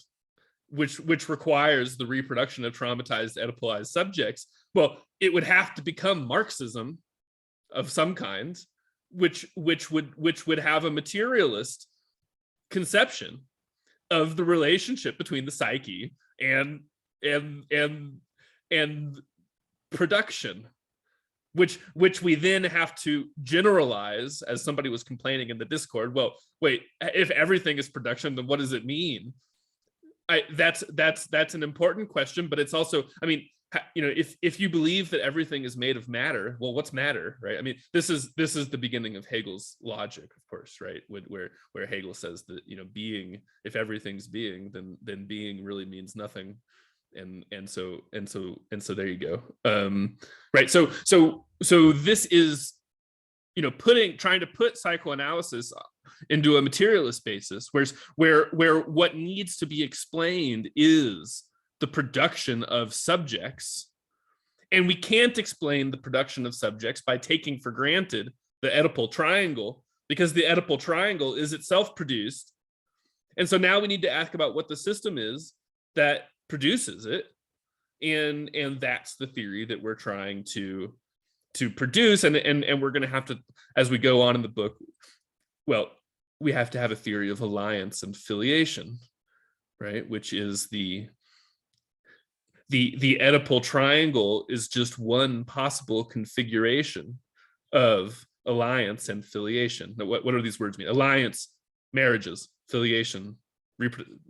which requires the reproduction of traumatized Oedipalized subjects, well, it would have to become Marxism of some kind, which would have a materialist conception of the relationship between the psyche and production, which we then have to generalize, as somebody was complaining in the Discord. Well, wait, if everything is production, then what does it mean? That's an important question, but it's also, I mean, if you believe that everything is made of matter, well, what's matter, right? I mean, this is the beginning of Hegel's logic, of course, right? Where Hegel says that being, if everything's being, then being really means nothing. And so there you go. Right. So this is, trying to put psychoanalysis into a materialist basis, where what needs to be explained is the production of subjects, and we can't explain the production of subjects by taking for granted the Oedipal triangle, because the Oedipal triangle is itself produced, and so now we need to ask about what the system is that produces it, and that's the theory that we're trying to produce, and we're going to have to, as we go on in the book, well, we have to have a theory of alliance and filiation, right? Which is the Oedipal triangle is just one possible configuration of alliance and filiation. Now, what do these words mean? Alliance, marriages; filiation,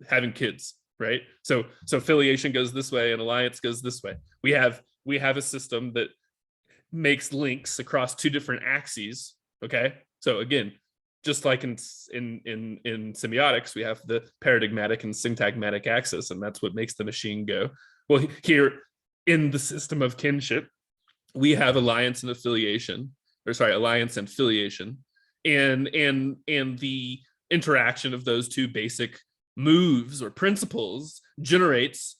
having kids, right? So filiation goes this way and alliance goes this way. We have a system that makes links across two different axes. Okay, so again, just like in semiotics, we have the paradigmatic and syntagmatic axis, and that's what makes the machine go. Well, here in the system of kinship, we have alliance and affiliation, alliance and filiation, and the interaction of those two basic moves or principles generates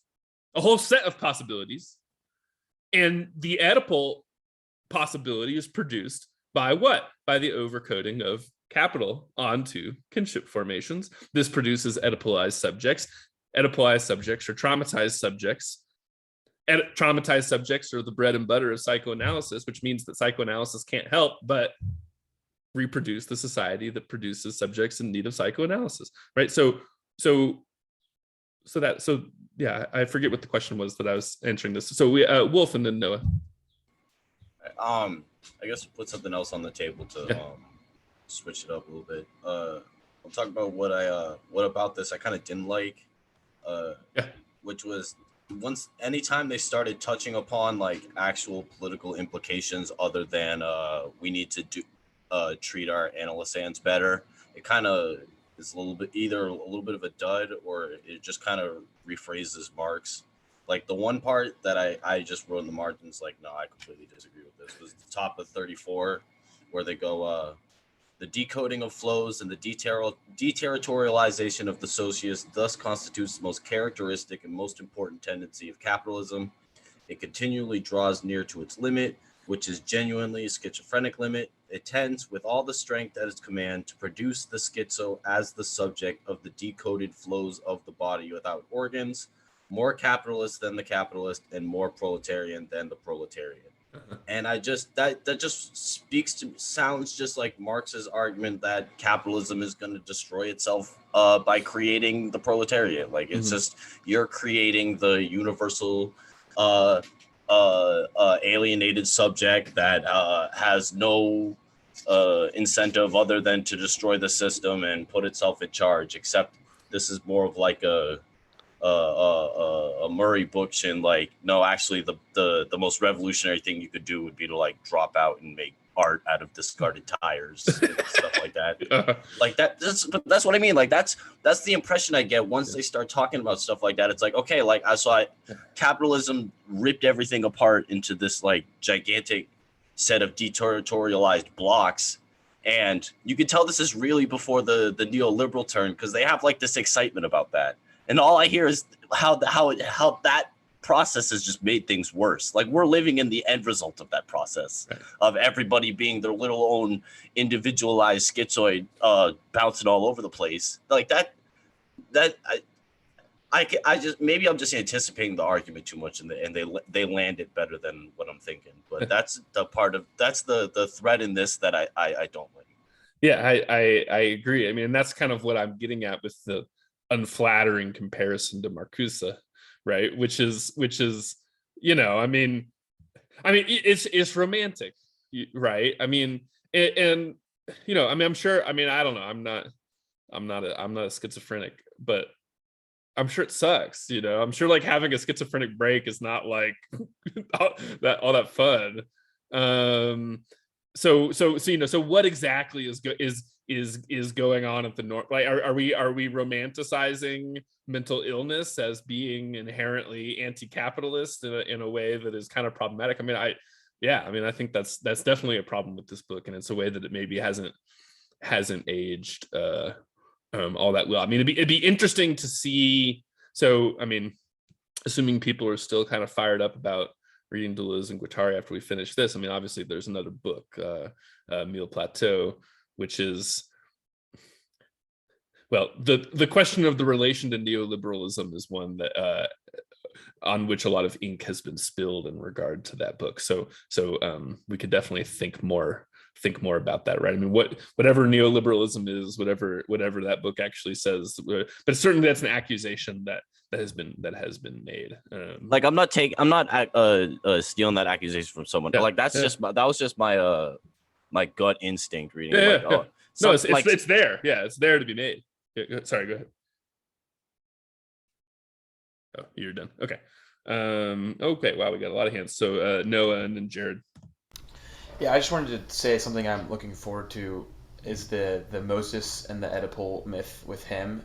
a whole set of possibilities. And the Oedipal possibility is produced by what? By the overcoding of capital onto kinship formations. This produces Oedipalized subjects. Oedipalized subjects are traumatized subjects. Traumatized subjects are the bread and butter of psychoanalysis, which means that psychoanalysis can't help but reproduce the society that produces subjects in need of psychoanalysis, right? So yeah, I forget what the question was that I was answering this. So we Wolf and then Noah. I guess we'll put something else on the table to switch it up a little bit. I'll talk about what about this I kind of didn't like, which was anytime they started touching upon like actual political implications other than we need to treat our analysands better, it kind of is either a little bit of a dud, or it just kind of rephrases Marx. Like the one part that I just wrote in the margins, like, no, I completely disagree with this, was the top of 34, where they go, the decoding of flows and the deterritorialization of the socius thus constitutes the most characteristic and most important tendency of capitalism. It continually draws near to its limit, which is genuinely a schizophrenic limit. It tends, with all the strength at its command, to produce the schizo as the subject of the decoded flows of the body without organs, more capitalist than the capitalist, and more proletarian than the proletarian. And I just that just sounds just like Marx's argument that capitalism is going to destroy itself by creating the proletariat. Like it's just, you're creating the universal alienated subject that has no incentive other than to destroy the system and put itself in charge. Except this is more of like a Murray Bookchin, like, no, actually the most revolutionary thing you could do would be to like drop out and make art out of discarded tires and stuff like that. Like that's what I mean. Like that's the impression I get once they start talking about stuff like that. It's like, okay, like capitalism ripped everything apart into this like gigantic set of deterritorialized blocks. And you can tell this is really before the neoliberal turn, because they have like this excitement about that. And all I hear is how that process has just made things worse. Like we're living in the end result of that process, of everybody being their little own individualized schizoid, bouncing all over the place. Like I just, maybe I'm just anticipating the argument too much, and they land it better than what I'm thinking. But that's the thread in this that I don't like. Yeah, I agree. I mean, that's kind of what I'm getting at with the unflattering comparison to Marcuse, right? Which is, you know, I mean, it's romantic, right? I mean, and you know, I mean, I'm sure. I mean, I don't know. I'm not a schizophrenic, but I'm sure it sucks. You know, I'm sure like having a schizophrenic break is not like all that fun. So you know, so what exactly is going on at the north? Like, are we romanticizing mental illness as being inherently anti-capitalist in a way that is kind of problematic? I mean, I think that's definitely a problem with this book, and it's a way that it maybe hasn't aged all that well. I mean, it'd be interesting to see. So, I mean, assuming people are still kind of fired up about reading Deleuze and Guattari after we finish this, I mean, obviously there's another book, Mille Plateau, which is, well, the question of the relation to neoliberalism is one that on which a lot of ink has been spilled in regard to that book. So we could definitely think more about that, right? I mean, whatever neoliberalism is, whatever that book actually says, but certainly that's an accusation that has been made. Like I'm not stealing that accusation from someone. Yeah, like that was just my my gut instinct reading. Yeah, like, yeah. No, it's there. Yeah, it's there to be made. Sorry, go ahead. Oh, you're done. Okay. Okay. Wow, we got a lot of hands. So Noah and then Jared. Yeah, I just wanted to say something I'm looking forward to is the Moses and the Oedipal myth with him.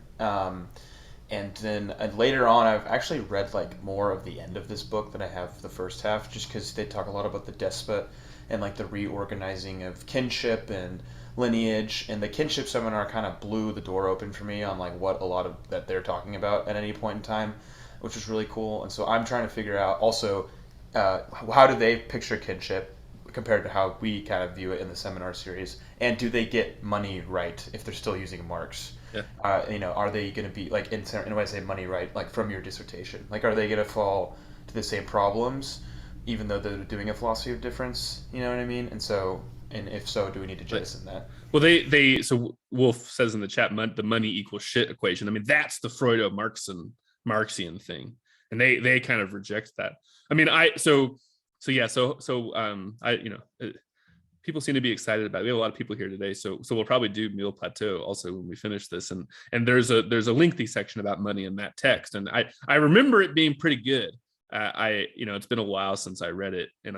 And then later on, I've actually read like more of the end of this book than I have the first half, just because they talk a lot about the despot and like the reorganizing of kinship and lineage. And the kinship seminar kind of blew the door open for me on like what a lot of that they're talking about at any point in time, which was really cool. And so I'm trying to figure out also how do they picture kinship compared to how we kind of view it in the seminar series, and do they get money right if they're still using marks? Yeah. Are they going to be like in when I say money right, like from your dissertation, like are they going to fall to the same problems even though they're doing a philosophy of difference? You know what I mean? And so, and if so, do we need to jettison that? Well, so Wolf says in the chat, the money equals shit equation. I mean, that's the Marxian thing, and they kind of reject that. I mean, people seem to be excited about it. We have a lot of people here today, so we'll probably do Meal Plateau also when we finish this, and there's a lengthy section about money in that text, and I remember it being pretty good. It's been a while since I read it, and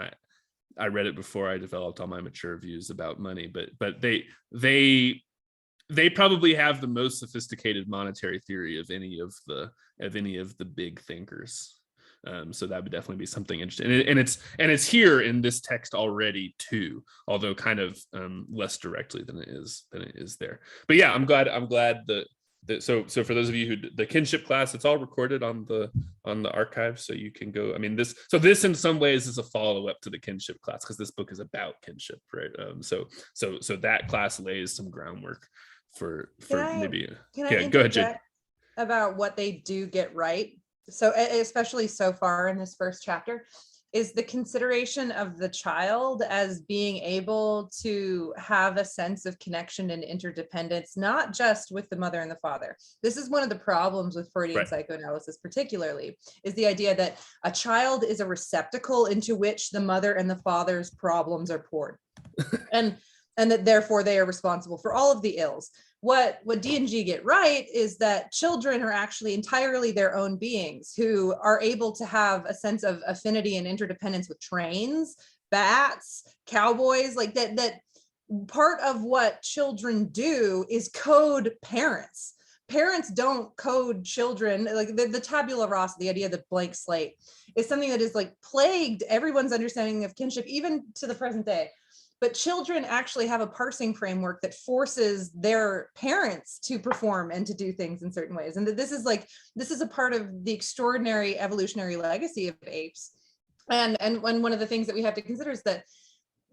I read it before I developed all my mature views about money, but they probably have the most sophisticated monetary theory of any of the big thinkers. So that would definitely be something interesting, and it's here in this text already too, although kind of less directly than it is there. But yeah, I'm glad that so for those of you who the kinship class, it's all recorded on the archive, so you can go. I mean, this in some ways is a follow-up to the kinship class, because this book is about kinship, right? So that class lays some groundwork for maybe. Can I Go ahead, Jay. About what they do get right? So especially so far in this first chapter, is the consideration of the child as being able to have a sense of connection and interdependence, not just with the mother and the father. This is one of the problems with Freudian psychoanalysis, particularly, is the idea that a child is a receptacle into which the mother and the father's problems are poured. and that therefore they are responsible for all of the ills. What D&G get right is that children are actually entirely their own beings who are able to have a sense of affinity and interdependence with trains, bats, cowboys, like that part of what children do is code parents. Parents don't code children. Like the tabula rasa, the idea of the blank slate, is something that is like plagued everyone's understanding of kinship, even to the present day. But children actually have a parsing framework that forces their parents to perform and to do things in certain ways. And that this is a part of the extraordinary evolutionary legacy of apes. And one of the things that we have to consider is that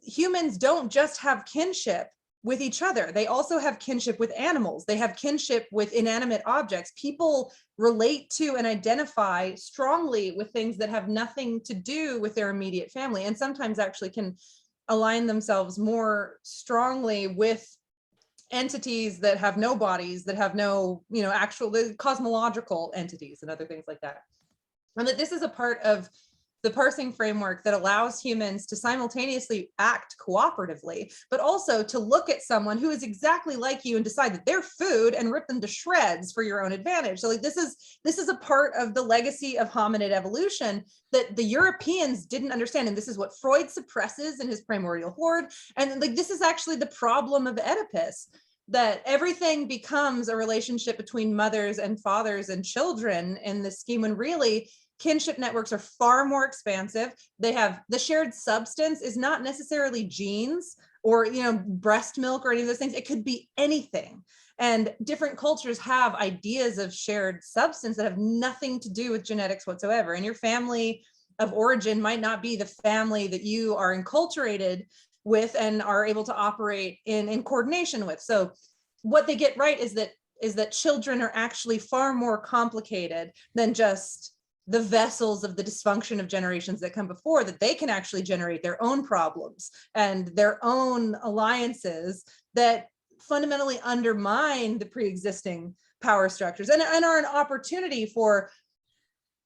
humans don't just have kinship with each other. They also have kinship with animals. They have kinship with inanimate objects. People relate to and identify strongly with things that have nothing to do with their immediate family, and sometimes actually can align themselves more strongly with entities that have no bodies, that have no, actual cosmological entities and other things like that. And that this is a part of the parsing framework that allows humans to simultaneously act cooperatively, but also to look at someone who is exactly like you and decide that they're food and rip them to shreds for your own advantage. So like this is a part of the legacy of hominid evolution that the Europeans didn't understand. And this is what Freud suppresses in his Primordial Horde. And like this is actually the problem of Oedipus, that everything becomes a relationship between mothers and fathers and children in this scheme, when really kinship networks are far more expansive. They have the shared substance is not necessarily genes or breast milk or any of those things. It could be anything. And different cultures have ideas of shared substance that have nothing to do with genetics whatsoever. And your family of origin might not be the family that you are enculturated with and are able to operate in coordination with. So what they get right is that children are actually far more complicated than just the vessels of the dysfunction of generations that come before, that they can actually generate their own problems and their own alliances that fundamentally undermine the pre-existing power structures and are an opportunity for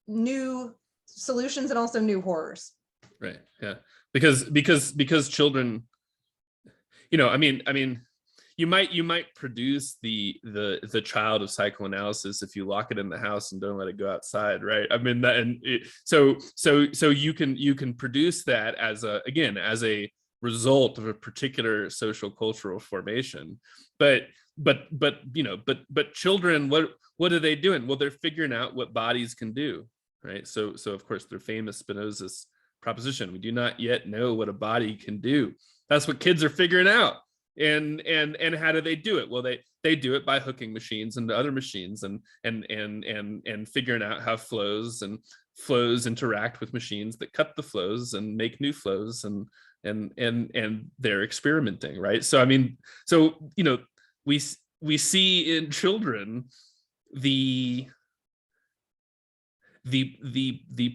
new solutions and also new horrors. Right. Yeah. Because children, I mean, you might produce the child of psychoanalysis if you lock it in the house and don't let it go outside, right? I mean so you can produce that as a result of a particular social cultural formation. But children, what are they doing? Well, they're figuring out what bodies can do, right? So of course their famous Spinoza's proposition, we do not yet know what a body can do. That's what kids are figuring out. And how do they do it? Well, they do it by hooking machines into other machines and figuring out how flows interact with machines that cut the flows and make new flows, and they're experimenting, right? So I mean, we see in children the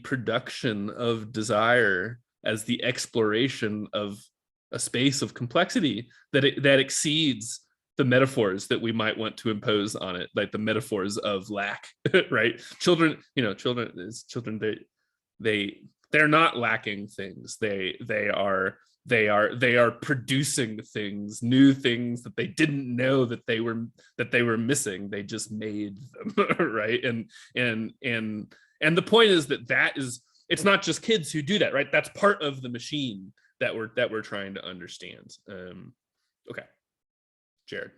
production of desire as the exploration of a space of complexity that exceeds the metaphors that we might want to impose on it, like the metaphors of lack, right? Children, they're not lacking things. They are producing things, new things that they didn't know that they were missing. They just made them, right? And the point is that it's not just kids who do that, right? That's part of the machine that we're trying to understand. Okay, Jared.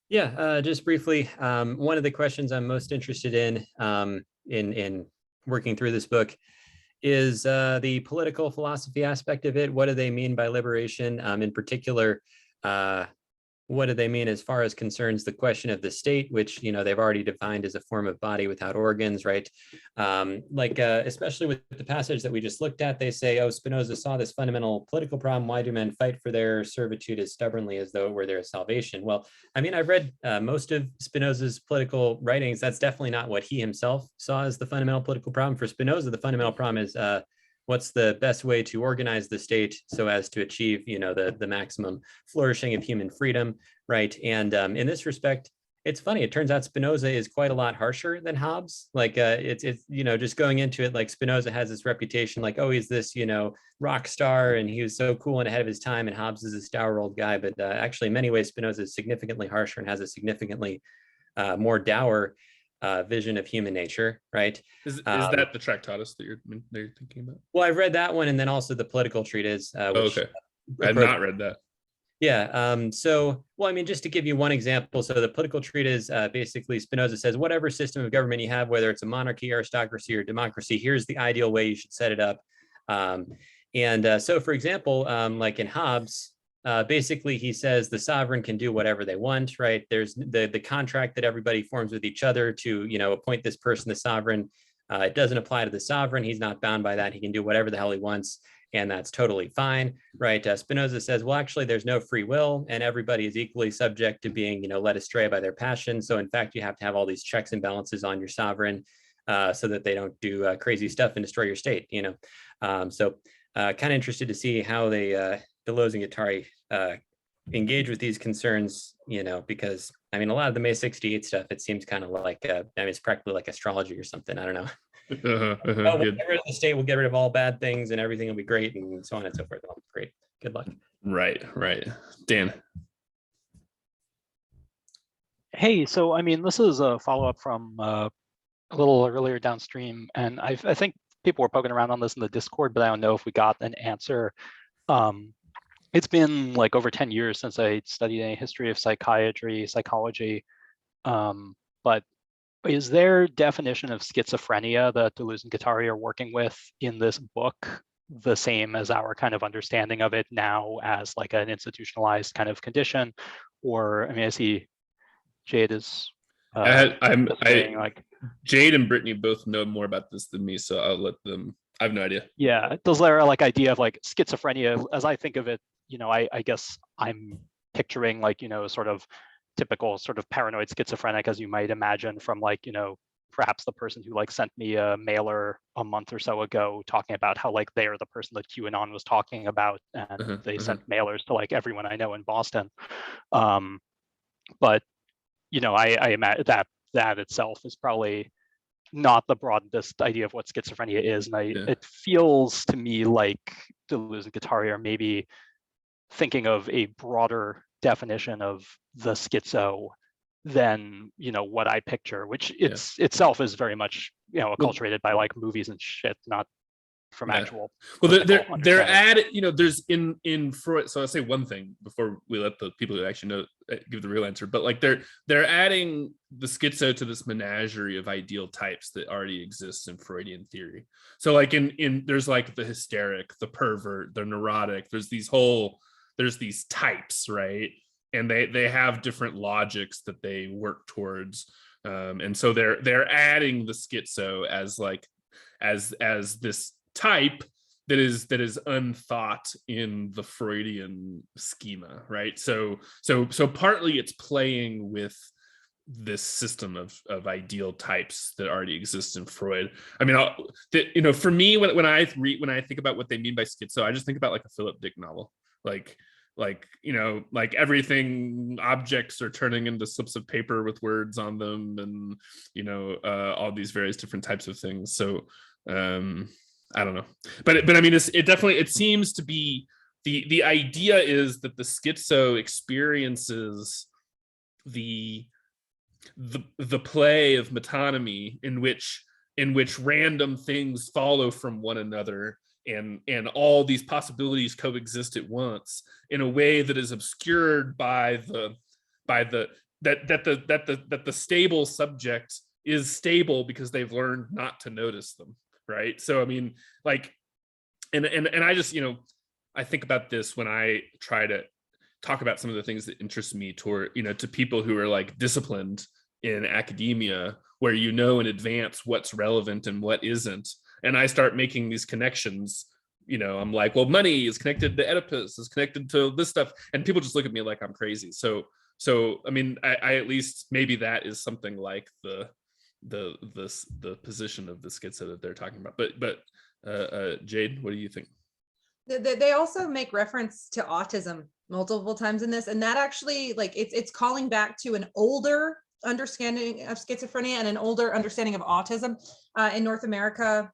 Yeah, just briefly, one of the questions I'm most interested in working through this book is the political philosophy aspect of it. What do they mean by liberation? In particular, what do they mean as far as concerns the question of the state, which they've already defined as a form of body without organs, right? Especially with the passage that we just looked at, they say, oh, Spinoza saw this fundamental political problem. Why do men fight for their servitude as stubbornly as though it were their salvation? Well, I mean, I've read most of Spinoza's political writings. That's definitely not what he himself saw as the fundamental political problem. For Spinoza, the fundamental problem is what's the best way to organize the state so as to achieve, the maximum flourishing of human freedom, right? And in this respect, it's funny. It turns out Spinoza is quite a lot harsher than Hobbes. Like it's just going into it, like Spinoza has this reputation, like, oh, he's this rock star and he was so cool and ahead of his time, and Hobbes is this dour old guy. But actually, in many ways, Spinoza is significantly harsher and has a significantly more dour vision of human nature, right? Is that the Tractatus that you're thinking about? Well, I've read that one, and then also the Political Treatise. Okay, I have not read that. Yeah. Well, I mean, just to give you one example, so the Political Treatise, basically Spinoza says, whatever system of government you have, whether it's a monarchy, aristocracy, or democracy, here's the ideal way you should set it up. So, for example, like in Hobbes, basically he says the sovereign can do whatever they want, right? There's the contract that everybody forms with each other to appoint this person the sovereign. It doesn't apply to the sovereign. He's not bound by that. He can do whatever the hell he wants, and that's totally fine, right? Spinoza says, well, actually, there's no free will, and everybody is equally subject to being led astray by their passion. So in fact, you have to have all these checks and balances on your sovereign so that they don't do crazy stuff and destroy your state. Kind of interested to see how they Deleuze and Guattari engage with these concerns, because I mean, a lot of the May 68 stuff, it seems kind of like, it's practically like astrology or something. I don't know. We'll get rid of the state, we'll get rid of all bad things and everything will be great and so on and so forth. Well, great. Good luck. Right. Dan. Hey, so I mean, this is a follow-up from a little earlier downstream, and I think people were poking around on this in the Discord, but I don't know if we got an answer. It's been like over 10 years since I studied any history of psychology, but is their definition of schizophrenia that Deleuze and Guattari are working with in this book the same as our kind of understanding of it now as like an institutionalized kind of condition? Or, I mean, I see Jade is Jade and Brittany both know more about this than me, so I'll let them. I have no idea. Yeah, does there like idea of like schizophrenia, as I think of it, I guess I'm picturing like, sort of typical sort of paranoid schizophrenic, as you might imagine from like, perhaps the person who like sent me a mailer a month or so ago talking about how like they are the person that QAnon was talking about, and they sent mailers to like everyone I know in Boston. But I imagine that itself is probably not the broadest idea of what schizophrenia is, and it feels to me like Deleuze and Guattari are maybe thinking of a broader definition of the schizo than what I picture, which itself is very much acculturated by like movies and shit, not from Yeah. actual. Well, they're understanding. added, you know, there's in Freud. So I'll say one thing before we let the people who actually know give the real answer. But like they're adding the schizo to this menagerie of ideal types that already exists in Freudian theory. So like in there's like the hysteric, the pervert, the neurotic. There's these types, right? And they have different logics that they work towards. And so they're adding the schizo as like as this type that is unthought in the Freudian schema, right? So partly it's playing with this system of ideal types that already exists in Freud. I mean, you know, for me, when I think about what they mean by schizo, I just think about like a Philip Dick novel, like you know, like everything, objects are turning into slips of paper with words on them, and you know, all these various different types of things. So I don't know, but I mean, it seems to be the idea is that the schizo experiences the play of metonymy in which random things follow from one another, and all these possibilities coexist at once in a way that is obscured by the stable subject is stable because they've learned not to notice them, right? So I mean, like, and I just, you know, I think about this when I try to talk about some of the things that interest me toward, you know, to people who are like disciplined in academia, where you know in advance what's relevant and what isn't. And I start making these connections, you know, I'm like, well, money is connected to Oedipus, is connected to this stuff. And people just look at me like I'm crazy. So I mean, I at least, maybe that is something like the position of the schizo that they're talking about. But Jade, what do you think? They also make reference to autism multiple times in this, and that actually, like, it's calling back to an older understanding of schizophrenia and an older understanding of autism. In North America,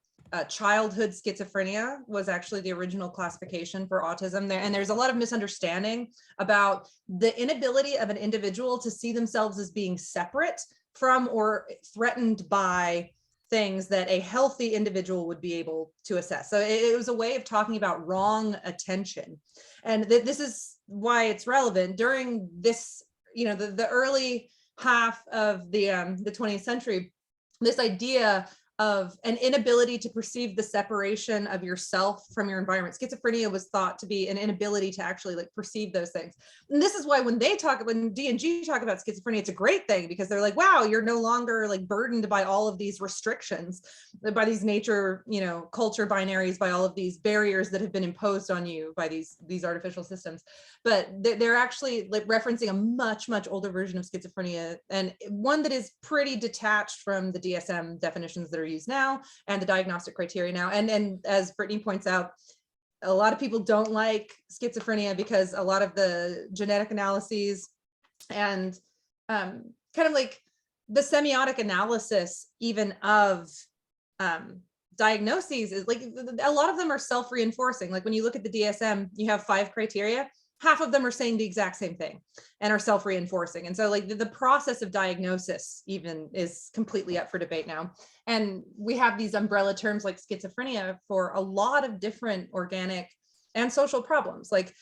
childhood schizophrenia was actually the original classification for autism there, and there's a lot of misunderstanding about the inability of an individual to see themselves as being separate from or threatened by things that a healthy individual would be able to assess. So it was a way of talking about wrong attention. And this is why it's relevant during this, you know, the early half of the 20th century, this idea of an inability to perceive the separation of yourself from your environment. Schizophrenia was thought to be an inability to actually like perceive those things. And this is why when D&G talk about schizophrenia, it's a great thing, because they're like, wow, you're no longer like burdened by all of these restrictions, by these nature, you know, culture binaries, by all of these barriers that have been imposed on you by these artificial systems. But they're actually like referencing a much, much older version of schizophrenia, and one that is pretty detached from the DSM definitions that are used now and the diagnostic criteria now. And as Brittany points out, a lot of people don't like schizophrenia because a lot of the genetic analyses and kind of like the semiotic analysis even of diagnoses is like, a lot of them are self-reinforcing. Like when you look at the DSM, you have 5 criteria. Half of them are saying the exact same thing and are self-reinforcing. And so like the process of diagnosis even is completely up for debate now. And we have these umbrella terms like schizophrenia for a lot of different organic and social problems. Like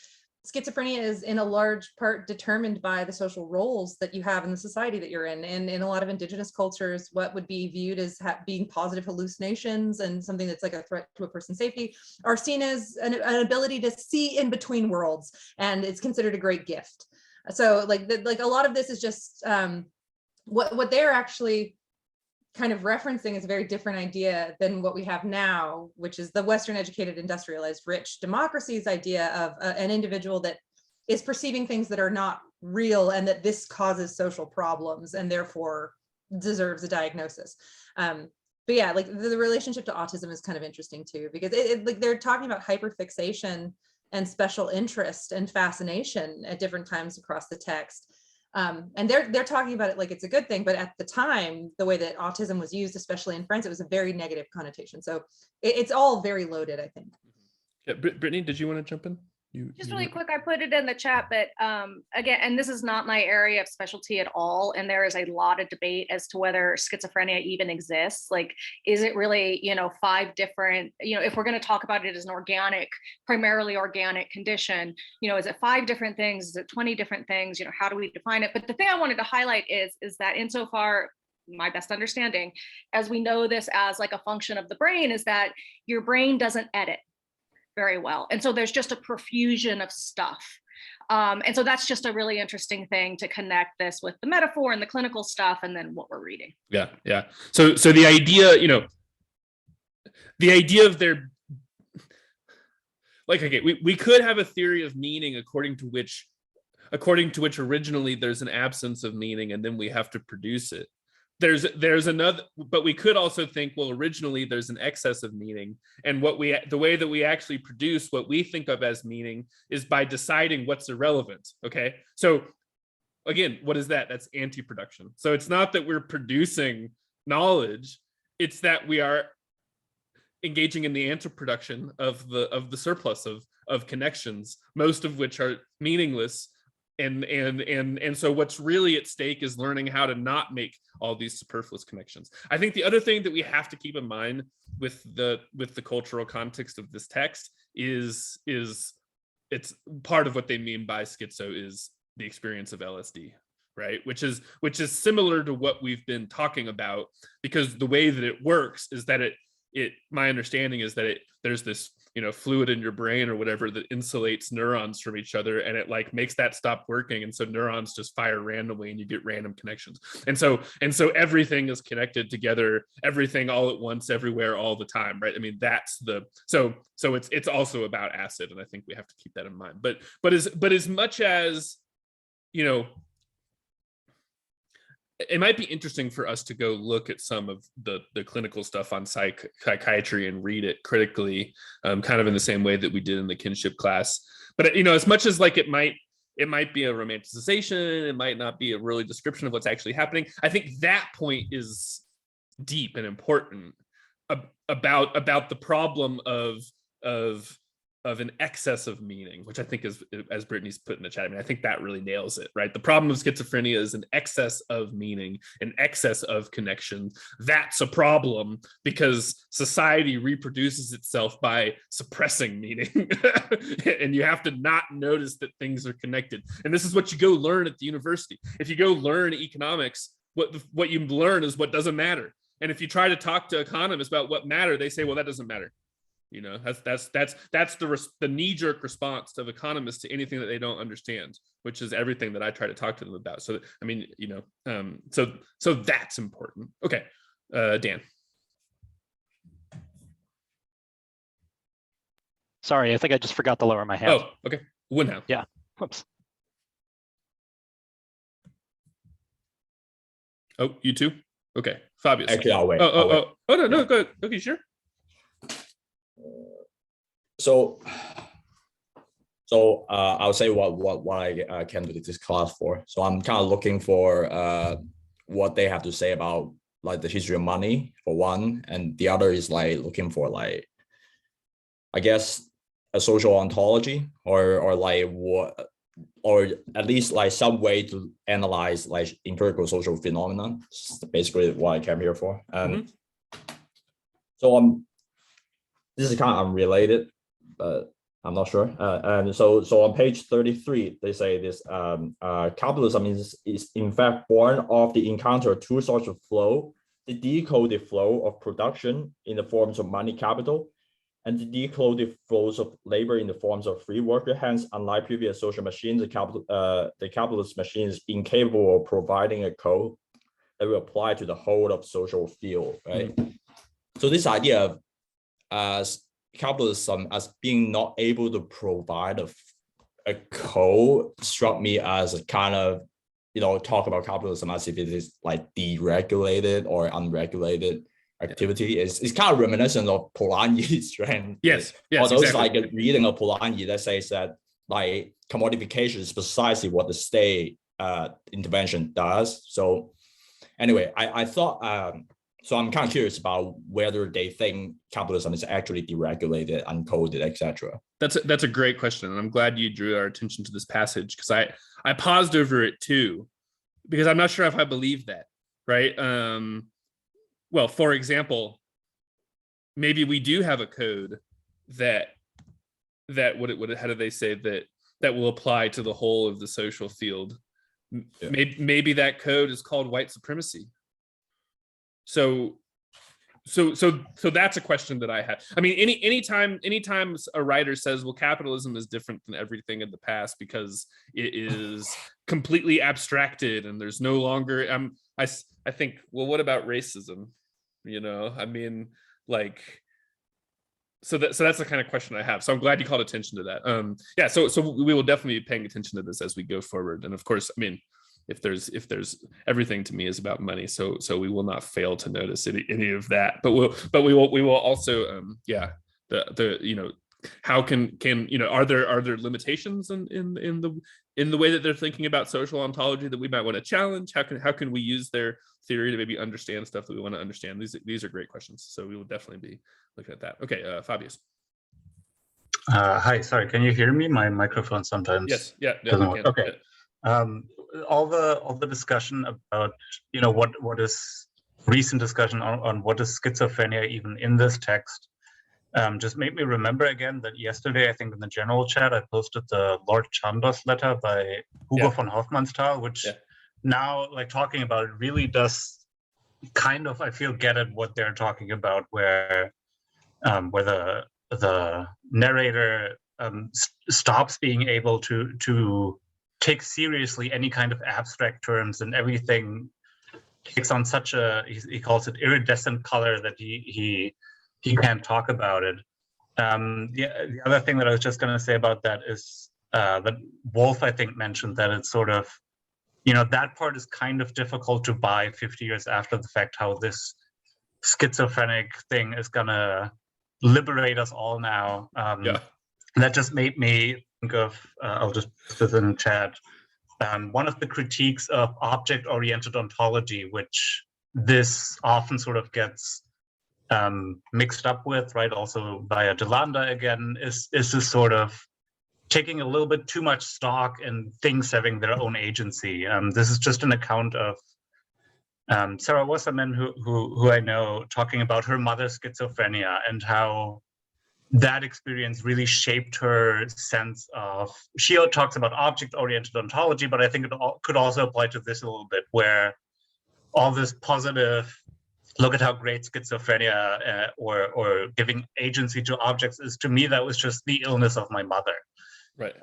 schizophrenia is in a large part determined by the social roles that you have in the society that you're in. And in a lot of indigenous cultures, what would be viewed as being positive hallucinations and something that's like a threat to a person's safety are seen as an ability to see in between worlds. And it's considered a great gift. So like a lot of this is just what they're actually kind of referencing is a very different idea than what we have now, which is the Western educated, industrialized, rich democracy's idea of an individual that is perceiving things that are not real and that this causes social problems and therefore deserves a diagnosis. But yeah, like the relationship to autism is kind of interesting too, because like they're talking about hyperfixation and special interest and fascination at different times across the text. And they're talking about it like it's a good thing, but at the time, the way that autism was used, especially in France, it was a very negative connotation. So it's all very loaded, I think. Yeah, Brittany, did you want to jump in? Just really quick, I put it in the chat, but again, and this is not my area of specialty at all, and there is a lot of debate as to whether schizophrenia even exists. Like, is it really, 5 different, if we're going to talk about it as an primarily organic condition, is it 5 different things? Is it 20 different things? How do we define it? But the thing I wanted to highlight is that insofar, my best understanding, as we know this as like a function of the brain, is that your brain doesn't edit very well. And so there's just a profusion of stuff. And so that's just a really interesting thing to connect this with the metaphor and the clinical stuff and then what we're reading. Yeah. So the idea, the idea of their, like, okay, we could have a theory of meaning according to which originally there's an absence of meaning and then we have to produce it. There's another, but we could also think, well, originally there's an excess of meaning, and the way that we actually produce what we think of as meaning is by deciding what's irrelevant. Okay, so again, what is that? That's anti-production. So it's not that we're producing knowledge, it's that we are engaging in the anti-production of the surplus of connections, most of which are meaningless. And so what's really at stake is learning how to not make all these superfluous connections. I think the other thing that we have to keep in mind with the cultural context of this text is it's part of what they mean by schizo is the experience of LSD, right? Which is similar to what we've been talking about, because the way that it works is that my understanding is that there's this fluid in your brain or whatever that insulates neurons from each other, and it like makes that stop working, and so neurons just fire randomly and you get random connections, and so everything is connected together, everything all at once, everywhere, all the time, right? I mean, that's the so it's also about acid, and I think we have to keep that in mind. But as much as it might be interesting for us to go look at some of the clinical stuff on psychiatry and read it critically, kind of in the same way that we did in the kinship class. But as much as like it might be a romanticization, it might not be a really description of what's actually happening, I think that point is deep and important about the problem of an excess of meaning, which I think is, as Brittany's put in the chat, I mean, I think that really nails it, right? The problem of schizophrenia is an excess of meaning, an excess of connection. That's a problem because society reproduces itself by suppressing meaning. And you have to not notice that things are connected. And this is what you go learn at the university. If you go learn economics, what you learn is what doesn't matter. And if you try to talk to economists about what matter, they say, well, that doesn't matter. That's the knee-jerk response of economists to anything that they don't understand, which is everything that I try to talk to them about. So I mean, so that's important. Okay, Dan. Sorry, I think I just forgot to lower my hand. Oh, okay. Winhow. Yeah. Whoops. Oh, you too? Okay. Fabius. Actually, I'll wait. Oh, no, go ahead. Okay, sure. So I'll say what I came to this class for. So I'm kind of looking for what they have to say about like the history of money for one, and the other is like looking for like, I guess, a social ontology or like what, or at least like some way to analyze like empirical social phenomena. It's basically what I came here for. So this is kind of unrelated, but I'm not sure. And so on page 33, they say this capitalism is in fact born of the encounter of two sorts of flow: the decoded flow of production in the forms of money capital, and the decoded flows of labor in the forms of free worker. Hence, unlike previous social machines, the capitalist machine is incapable of providing a code that will apply to the whole of social field, right? So this idea of capitalism as being not able to provide a code struck me as a kind of, talk about capitalism as if it is like deregulated or unregulated activity. It's kind of reminiscent of Polanyi's trend. Yes, although exactly. It's like a reading of Polanyi that says that like commodification is precisely what the state intervention does. So anyway, I thought So I'm kind of curious about whether they think capitalism is actually deregulated, uncoded, etc. That's a great question, and I'm glad you drew our attention to this passage, because I paused over it too, because I'm not sure if I believe that, right? Well, for example, maybe we do have a code that how do they say that will apply to the whole of the social field. Yeah. Maybe that code is called white supremacy. So that's a question that I have. I mean, anytime a writer says, well, capitalism is different than everything in the past because it is completely abstracted and there's no longer, I think, well, what about racism? I mean, like, so that's the kind of question I have. So I'm glad you called attention to that. Yeah, so we will definitely be paying attention to this as we go forward. And of course, I mean, if there's everything to me is about money, so we will not fail to notice any of that. But we will also how can are there limitations in the way that they're thinking about social ontology that we might want to challenge? How can we use their theory to maybe understand stuff that we want to understand? These are great questions, so we will definitely be looking at that. Okay, Fabius. Hi, sorry, can you hear me? My microphone sometimes doesn't work. Okay. Yeah. All the discussion about what is recent discussion on what is schizophrenia even in this text just made me remember again that yesterday, I think in the general chat, I posted the Lord Chandos letter by Hugo von Hofmannsthal, which now, like, talking about it really does kind of, I feel, get at what they're talking about, where the narrator stops being able to take seriously any kind of abstract terms, and everything takes on such a, he calls it iridescent color, that he can't talk about it. The other thing that I was just going to say about that is that Wolf, I think, mentioned that it's sort of, that part is kind of difficult to buy 50 years after the fact, how this schizophrenic thing is going to liberate us all now. That just made me think of, I'll just put this in the chat, one of the critiques of object-oriented ontology, which this often sort of gets mixed up with, right? Also via Delanda again, is this sort of taking a little bit too much stock in things having their own agency. This is just an account of Sarah Wasserman, who I know, talking about her mother's schizophrenia and how that experience really shaped her sense of, she talks about object-oriented ontology, but I think it could also apply to this a little bit, where all this positive, look at how great schizophrenia or giving agency to objects is, to me, that was just the illness of my mother. Right.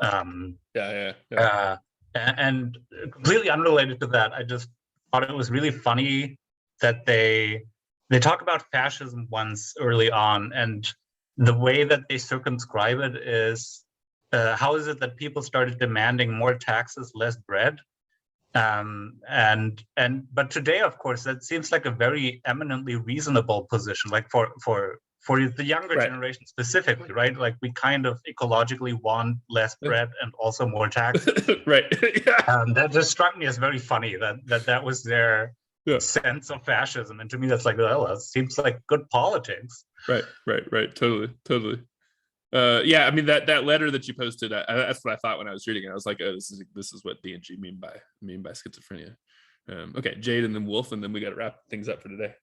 And completely unrelated to that, I just thought it was really funny that they talk about fascism once early on, and the way that they circumscribe it is, how is it that people started demanding more taxes, less bread? But today, of course, that seems like a very eminently reasonable position, like for the younger generation specifically, right? Like, we kind of ecologically want less bread and also more taxes. Right. That just struck me as very funny that was their sense of fascism, and to me, that's like, well, that seems like good politics. Right. Totally. Yeah, I mean, that letter that you posted, that's what I thought when I was reading it. I was like, oh, this is what D&G mean by schizophrenia. Okay, Jade, and then Wolf, and then we got to wrap things up for today.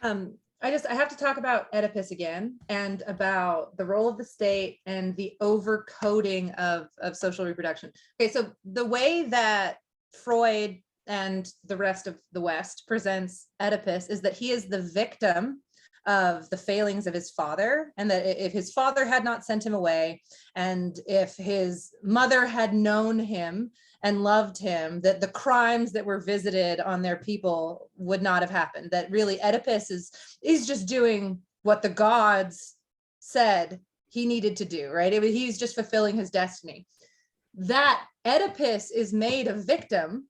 I have to talk about Oedipus again, and about the role of the state and the overcoding of social reproduction. Okay, so the way that Freud and the rest of the West presents Oedipus is that he is the victim of the failings of his father, and that if his father had not sent him away, and if his mother had known him and loved him, that the crimes that were visited on their people would not have happened. That really Oedipus is just doing what the gods said he needed to do, right? He's just fulfilling his destiny. That Oedipus is made a victim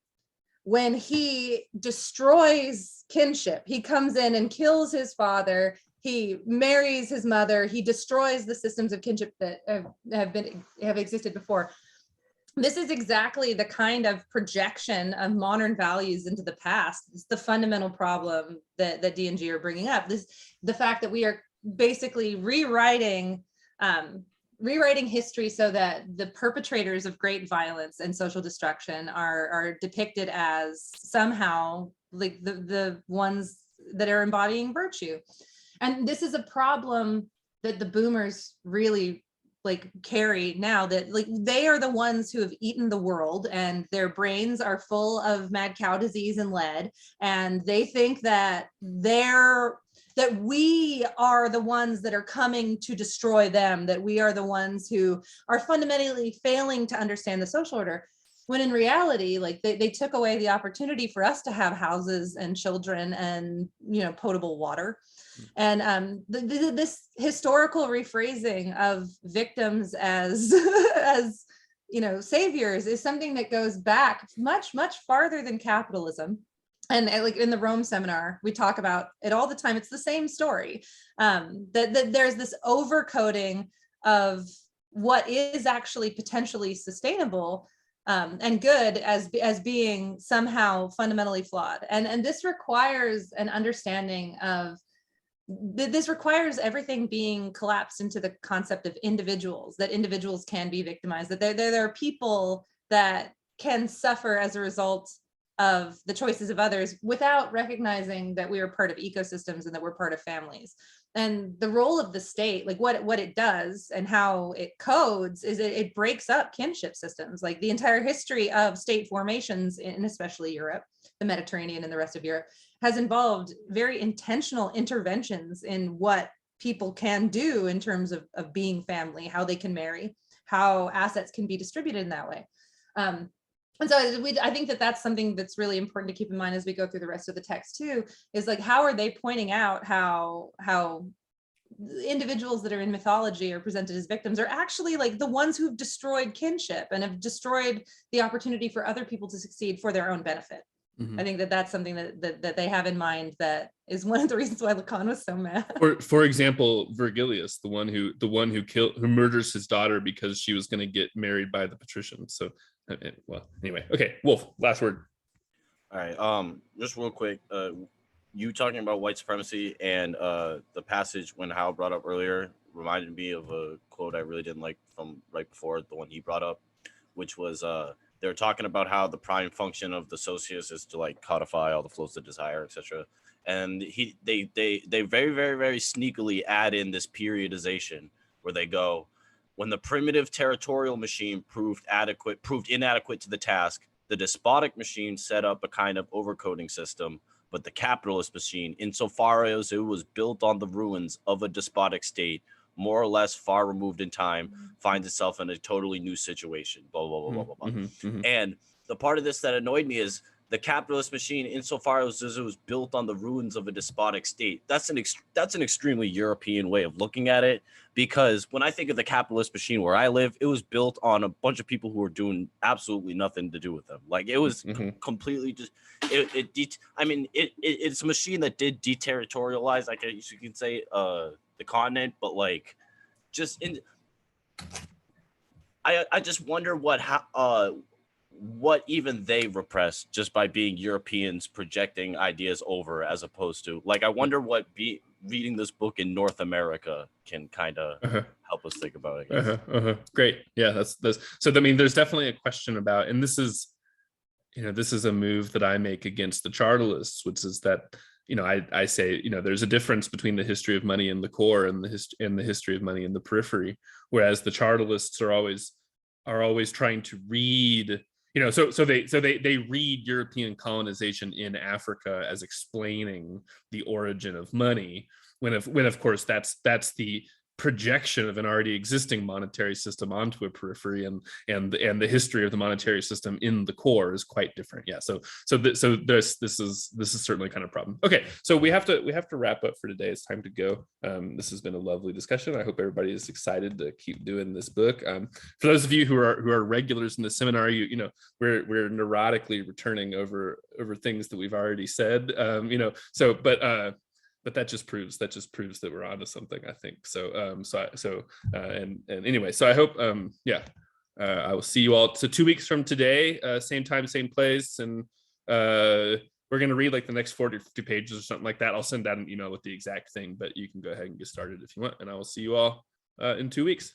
when he destroys kinship. He comes in and kills his father, he marries his mother, he destroys the systems of kinship that have existed before. this is exactly the kind of projection of modern values into the past. It's the fundamental problem that D&G are bringing up. The fact that we are basically rewriting history so that the perpetrators of great violence and social destruction are depicted as somehow like the ones that are embodying virtue. And this is a problem that the boomers really like carry now, that like they are the ones who have eaten the world and their brains are full of mad cow disease and lead, and they think that we are the ones that are coming to destroy them, that we are the ones who are fundamentally failing to understand the social order, when in reality, like they took away the opportunity for us to have houses and children and, you know, potable water. And this historical rephrasing of victims as as, you know, saviors is something that goes back much, much farther than capitalism. And like in the Rome seminar, we talk about it all the time. It's the same story. That there's this overcoding of what is actually potentially sustainable and good as being somehow fundamentally flawed. And this requires an understanding of, this requires everything being collapsed into the concept of individuals, that individuals can be victimized, that there are people that can suffer as a result of the choices of others without recognizing that we are part of ecosystems and that we're part of families. And the role of the state, like what it does and how it codes, is it breaks up kinship systems. Like the entire history of state formations in especially Europe, the Mediterranean and the rest of Europe, has involved very intentional interventions in what people can do in terms of being family, how they can marry, how assets can be distributed in that way. And so I think that that's something that's really important to keep in mind as we go through the rest of the text too, is like, how are they pointing out how individuals that are in mythology are presented as victims are actually like the ones who've destroyed kinship and have destroyed the opportunity for other people to succeed for their own benefit. I think that that's something that they have in mind, that is one of the reasons why Lacan was so mad. For example, Virgilius, the one who murders his daughter because she was going to get married by the patricians. So, well, anyway, okay, Wolf, last word. All right, just real quick, you talking about white supremacy and the passage when Hal brought up earlier reminded me of a quote I really didn't like from right before the one he brought up, which was they're talking about how the prime function of the socius is to like codify all the flows of desire, etc. And they very, very, very sneakily add in this periodization where they go, when the primitive territorial machine proved inadequate to the task, the despotic machine set up a kind of overcoding system, but the capitalist machine, insofar as it was built on the ruins of a despotic state, more or less far removed in time, finds itself in a totally new situation, blah, blah, blah, blah, blah, blah. And the part of this that annoyed me is the capitalist machine, insofar as it was built on the ruins of a despotic state. That's an extremely European way of looking at it, because when I think of the capitalist machine where I live, it was built on a bunch of people who were doing absolutely nothing to do with them. Like it was completely just, it's a machine that did deterritorialize, I guess you can say, the continent, but like just in, I just wonder what even they repress just by being Europeans projecting ideas over, as opposed to like, I wonder what reading this book in North America can kind of help us think about it. Great. Yeah, that's so I mean, there's definitely a question about, and this is a move that I make against the chartalists, which is that, I say, there's a difference between the history of money in the core and the history of money in the periphery, whereas the chartalists are always trying to read, so they read European colonization in Africa as explaining the origin of money, when of course that's the projection of an already existing monetary system onto a periphery, and the history of the monetary system in the core is quite different. Yeah, so this is certainly kind of a problem. Okay, so we have to wrap up for today. It's time to go. This has been a lovely discussion. I hope everybody is excited to keep doing this book. For those of you who are regulars in the seminar, we're neurotically returning over things that we've already said. But that just proves that we're onto something, I think. So anyway, so I hope I will see you all. So 2 weeks from today, same time, same place. And we're going to read like the next 40 or 50 pages or something like that. I'll send out an email with the exact thing, but you can go ahead and get started if you want. And I will see you all in 2 weeks.